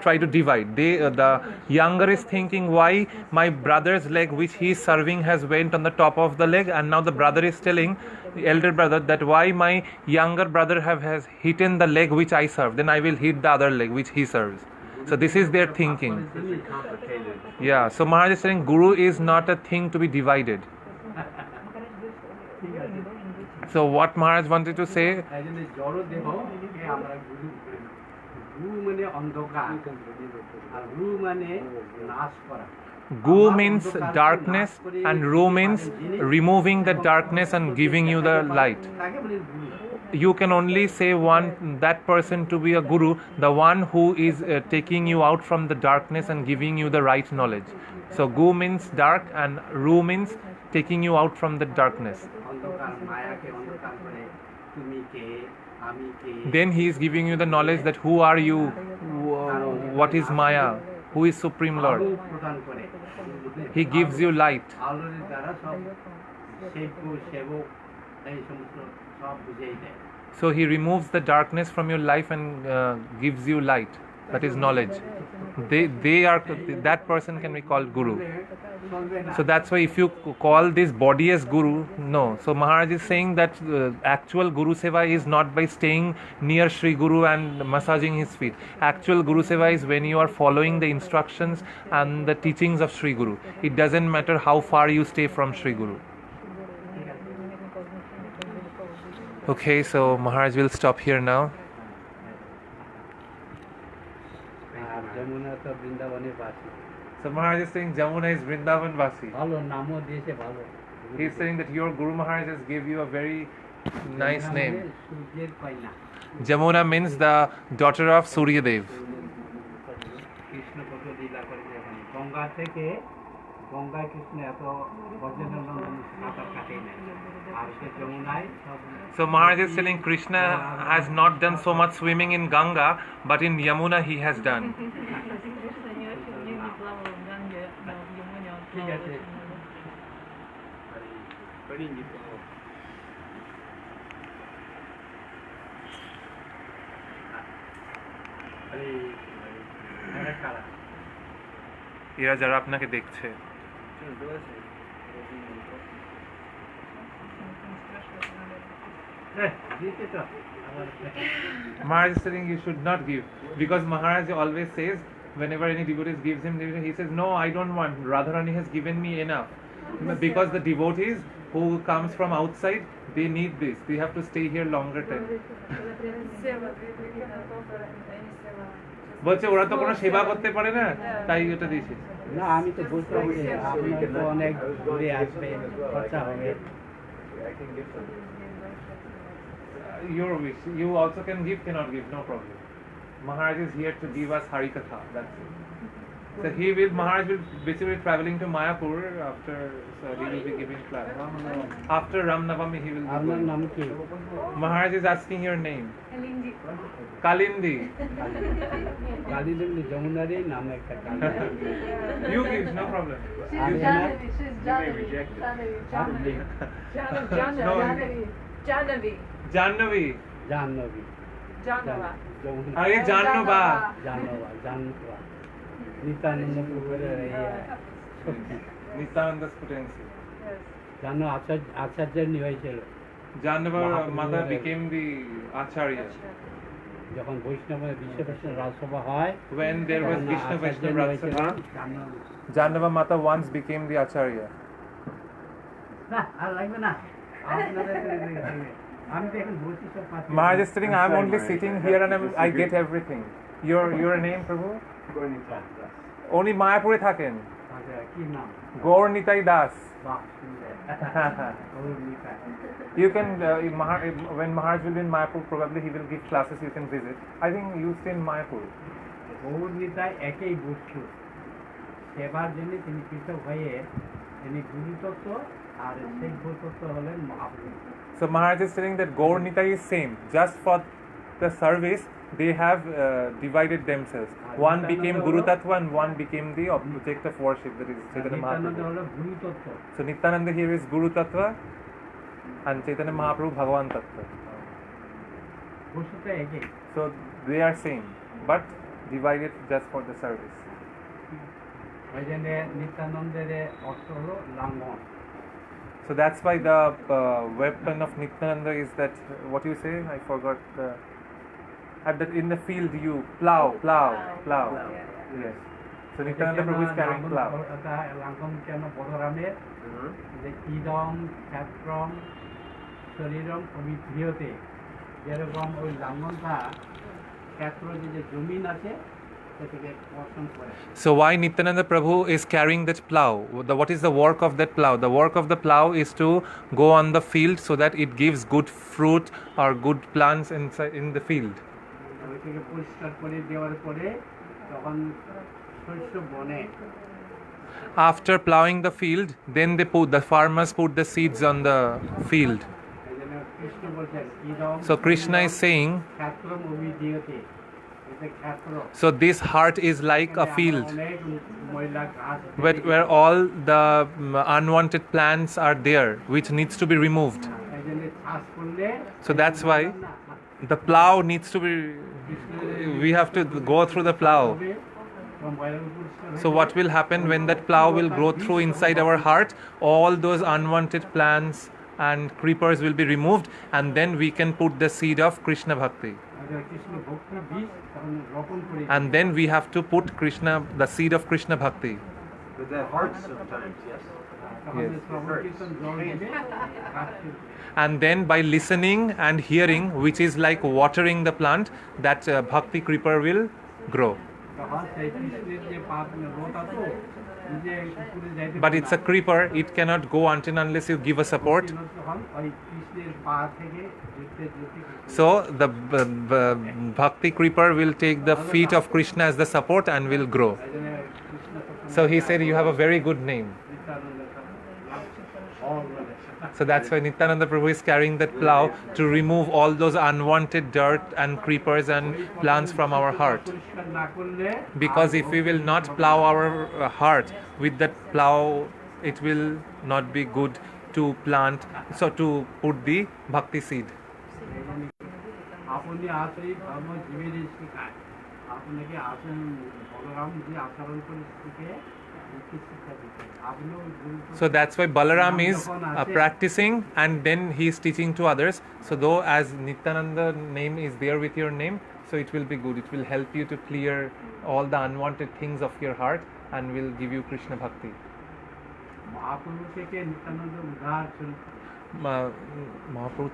try to divide. The younger is thinking, why my brother's leg which he is serving has went on the top of the leg, and now the brother is telling the elder brother that why my younger brother has hitten the leg which I serve, then I will hit the other leg which he serves. So this is their thinking. Yeah, so Maharaj is saying Guru is not a thing to be divided. So what Maharaj wanted to say, Gu means darkness and Ru means removing the darkness and giving you the light. You can only say that person to be a Guru, the one who is taking you out from the darkness and giving you the right knowledge. So Gu means dark and Ru means taking you out from the darkness. Then he is giving you the knowledge that who are you, what is Maya, who is Supreme Lord. He gives you light. So he removes the darkness from your life and gives you light. That is knowledge. they are, that person can be called guru. চলবে না। So that's why if you call this body as guru, no. So Maharaj is saying that actual guru seva is not by staying near Sri Guru and massaging his feet. Actual guru seva is when you are following the instructions and the teachings of Sri Guru. It doesn't matter how far you stay from Sri Guru. Okay, so Maharaj will stop here now. আর যমুনা তো বৃন্দাবনের বাসী। So Maharaj is saying Jamuna is Vrindavan Vasi. ভালো নামও দিয়েছে ভালো। He is saying that your Guru Maharaj has gave you a very nice Jamuna name. মানে সূর্যের কন্যা। Jamuna means the daughter of Surya Dev. Krishna কত লীলা করেছে এখানে। গঙ্গা থেকে গঙ্গায় কৃষ্ণ এত বজ্রনন্দন সাঁতার কাটেই নাই। আর সে যমুনায় সব So Maharaj is telling Krishna has not done so much swimming in Ganga, but in Yamuna he has done. ঠিক আছে। এরা যারা আপনাকে দেখছে, দিতে তো Maharaj is saying you should not give, because Maharaj always says whenever any devotee gives him, he says no, I don't want. Radharani has given me enough, because the devotees who comes from outside, they need this. They have to stay here longer time. বলছে ওরা তো কোনো সেবা করতে পারে না, তাই এটা দিয়েছে। না আমি তো বলতে পারি আপনার তো অনেক ঘুরে আসবে খরচা হবে। Your wish. You also can give, cannot give, no problem. Maharaj is here to give us Harikatha. That's it. So Maharaj will basically traveling to Mayapur after, so he will be giving class. After Ram Navami he will be আপনার going. নাম কি? Maharaj is asking your name. Kalindi. Kalindi যমুনারই নাম একটা Kalindi. You give, no problem. আর এনার Jannavi. Jahnavi আরে জাহ্নবা। জাহ্নবা নিত্যানন্দ প্রভুর Nityananda's potency. জাহ্ন আচার্যের হয়েছিল Jannava mother became the acharya. যখন বৈষ্ণবের বিশ্ব বৈষ্ণব রাজসভা হয়, When there was তখন Vishnu আচার্যের Vaishnava হয়েছিল Rajasabha, Jannava Mata once became the acharya. না আর লাগবে না আপনাদের আমি তো এখন বলছি সব পাচ্ছি। Maharaj is saying, I am only sitting here and I get everything. Your name, Prabhu? Only Mayapure থাকেন। আচ্ছা কি নাম? Gaur Nitai Das. বাহ সুন্দর। You can, when Maharaj will be in Mayapur, probably he will give classes, you can visit. I think you stay in Mayapur. Gour Nitai একই বস্তু, সেবার জন্য তিনি পৃথক হয়ে তিনি গুরুতত্ত্ব আর সেই গুরুতত্ত্ব হলেন Mahaprabhu. So Maharaj is saying that Gaur Nitai is same. Just for the service, they have divided themselves. One became Guru Tattva and one became the object of worship, that is Chaitanya Nityananda Mahaprabhu. হলো গুরুতত্ত্ব, So Nityananda here is Guru Tattva and Chaitanya Mahaprabhu Bhagavan Tattva. বস্তুটা একই। So they are same, but divided just for the service. ওই জন্য নিত্যানন্দের অর্থ হলো লাঙ্গন। So that's why the weapon of Nityananda is that, what you say? I forgot the. In the field you plow. Yes. So Nityananda Prabhu is carrying plow. লাঙ্গন কেন বলরামের যে ইদম ক্ষেত্রম শরীরম অভিধীয়তে, যেরকম ওই লাঙ্গনটা ক্ষেত্র যে জমিন আছে সেটাকে পছন্দ করে। So why Nityananda Prabhu is carrying that plow? What is the work of that plow? The work of the plow is to go on the field so that it gives good fruit or good plants in the field. ওইটাকে পরিষ্কার করে দেওয়ার পরে তখন শস্য বনে। After plowing the field, then the farmers put the seeds on the field. এই জন্য কৃষ্ণ বলছেন ইদম। So Krishna is saying, ক্ষেত্রম অভিধীয়তে, এটা ক্ষেত্র। so this heart is like a field অনেক ময়লা ঘাস where all the unwanted plants are there, which needs to be removed. এই জন্য চাষ করলে So that's why the plow needs to be, we have to go through the plow. So what will happen when that plow will grow through inside our heart? All those unwanted plants and creepers will be removed, and then we can put the seed of Krishna Bhakti. And then we have to put the seed of Krishna Bhakti. But that hurts sometimes, yes? And then by listening and hearing, which is like watering the plant, that Bhakti creeper will grow. But it's a creeper, it cannot go until unless you give a support. So the Bhakti creeper will take the feet of Krishna as the support and will grow. So he said, you have a very good name. So that's why Nityananda Prabhu is carrying that plow to remove all those unwanted dirt and creepers and plants from our heart. Because if we will not plow our heart with that plow, it will not be good to plant, so to put the bhakti seed. So that's why Balaram is practicing and then he is teaching to others. So though as Nityananda name is there with your name, so it will be good. It will help you to clear all the unwanted things of your heart and will give you Krishna Bhakti. Mahaprabhu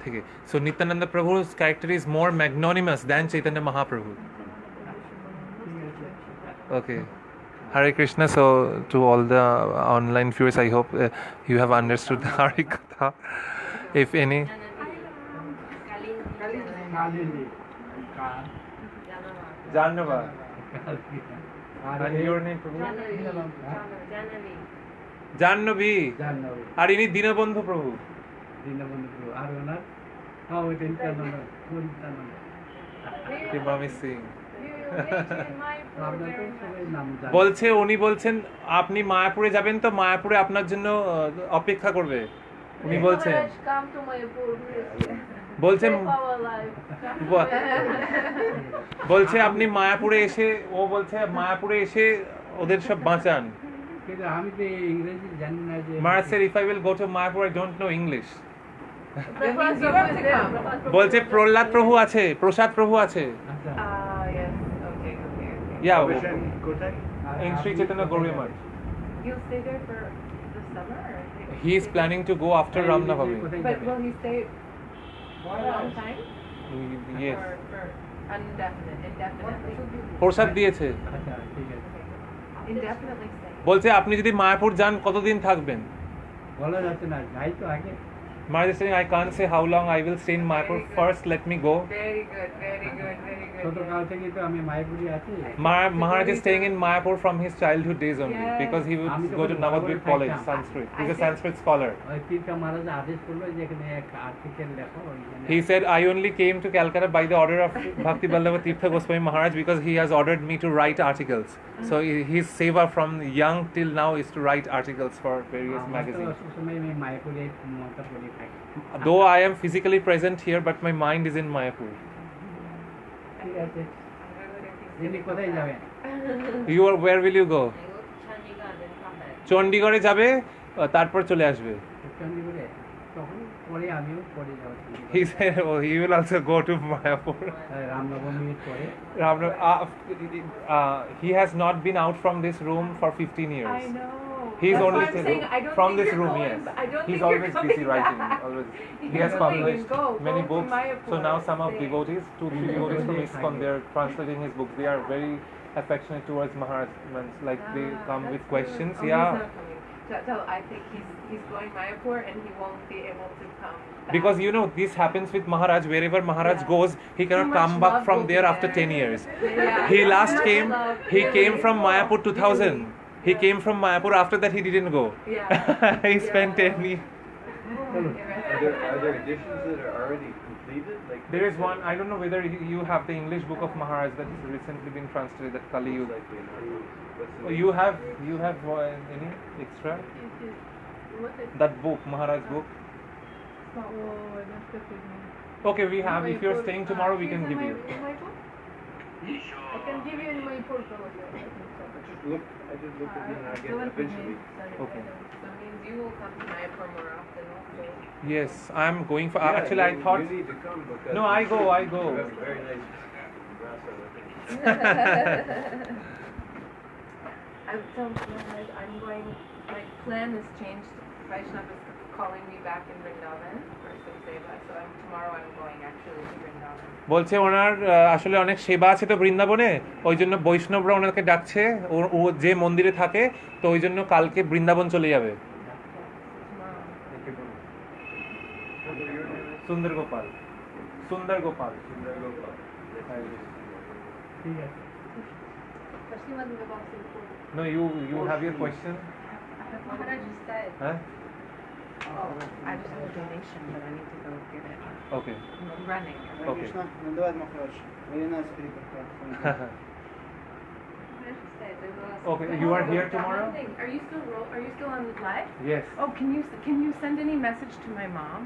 theke. So Nityananda Prabhu's character is more magnanimous than Chaitanya Mahaprabhu. Okay. Hare Krishna. So to all the online viewers, I hope you have understood the Harikatha. If any. Janava. And your name, Prabhu? Jannavi. And ini Dinabandhu Prabhu. Mami Singh. বলছে উনি বলছেন আপনি মায়াপুরে যাবেন তো মায়াপুরে আপনার জন্য অপেক্ষা করবে উনি বলছেন বলছে আপনি মায়াপুরে এসে ও বলছে মায়াপুরে এসে ওদের সব বাঁচান আমি তো ইংরেজি জানি না যে Maharaja said if I will go to Mayapur I don't know English বলছে প্রহ্লাদ প্রভু আছে প্রসাদ প্রভু আছে Yeah, in Sri Chaitanya Gauriya Math. You'll stay there for the summer? Or he is planning to go after Ram Navami. But will he stay for a long time? Yes. Or indefinitely? প্রসাদ দিয়েছে Indefinitely stay. বলছে আপনি যদি মায়াপুর যান কতদিন থাকবেন বলা যাচ্ছে না যাই তো আগে Maharaja is saying, I can't say how long I will stay in Mayapur. First, let me go. Very good. Maharaj is staying in Mayapur from his childhood days only, because he would go to Navadvip College, Sanskrit. He's a Sanskrit scholar. He said, I only came to Calcutta by the order of Bhakti Vallabha Tirtha Goswami Maharaj because he has ordered me to write articles. So his seva from young till now is to write articles for various magazines. Though I am physically present here, but my mind is in Mayapur. You are, where will you go? চণ্ডীগড়ে যাবে তারপর চলে আসবে He said, oh, he will also go to Mayapur. He has not been out from this room for 15 years. I know. He's That's only why I'm saying, I don't from think this you're room, going, yes. but I don't He's think always you're busy coming writing. back. Always. He You're has going, published go many to books. Mayapur. So now some of Stay. devotees, 2-3 devotees from ISKCON, they are translating his books. They are very affectionate towards Maharaj. Like they come with questions. Oh, Yeah. he's not coming. So I think he's going Mayapur and he won't be able to come back. Because you know this happens with Maharaj. Wherever Maharaj goes, he cannot Too much come back love from will be there after there. 10 years. Yeah. He last Too much came. love. He Really? came from Mayapur 2000. He came from Mayapur. After that, he didn't go. Yeah. He spent 10 years. Are there editions that are already completed? Like There is one. I don't know whether you have the English book of Maharaj that has recently been translated. That Kali Yuga. You have any extra? That book, Maharaj book. Okay, we have. If you're staying tomorrow, we can give you. I can give you in my portal. I just looked at it again eventually. Okay. So it means you will come to Mayapur more often also. Yes, I'm going for. Yeah, Actually, I thought. you need to come because No, I go. you have a very nice grass over I've told Maharaj I'm going, my plan has changed. Vaishnava is calling me back in Vrindavan for some seva, so tomorrow I'm going actually to Vrindavan. বলছে ওনার আসলে অনেক সেবা আছে তো বৃন্দাবনে, ওই জন্য বৈষ্ণবরা ওনাকে ডাকছে, ও যে মন্দিরে থাকে, তো ওই জন্য কালকে বৃন্দাবন চলে যাবে। সুন্দর গোপাল, সুন্দর গোপাল, সুন্দর গোপাল। ঠিক আছে। No, you have your question? Maharaj said. Huh? Oh, I just have a donation, but I need to go get it. Okay. I'm running. Okay. Надавать Махарадж. Ирина Спиритовна. Okay, you are here tomorrow? Are you still on live? Yes. Oh, can you send any message to my mom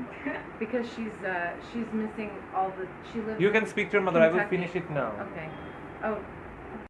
because she's missing all the she lives. You can speak to your mother. I will Kentucky. finish it now. Okay. Oh,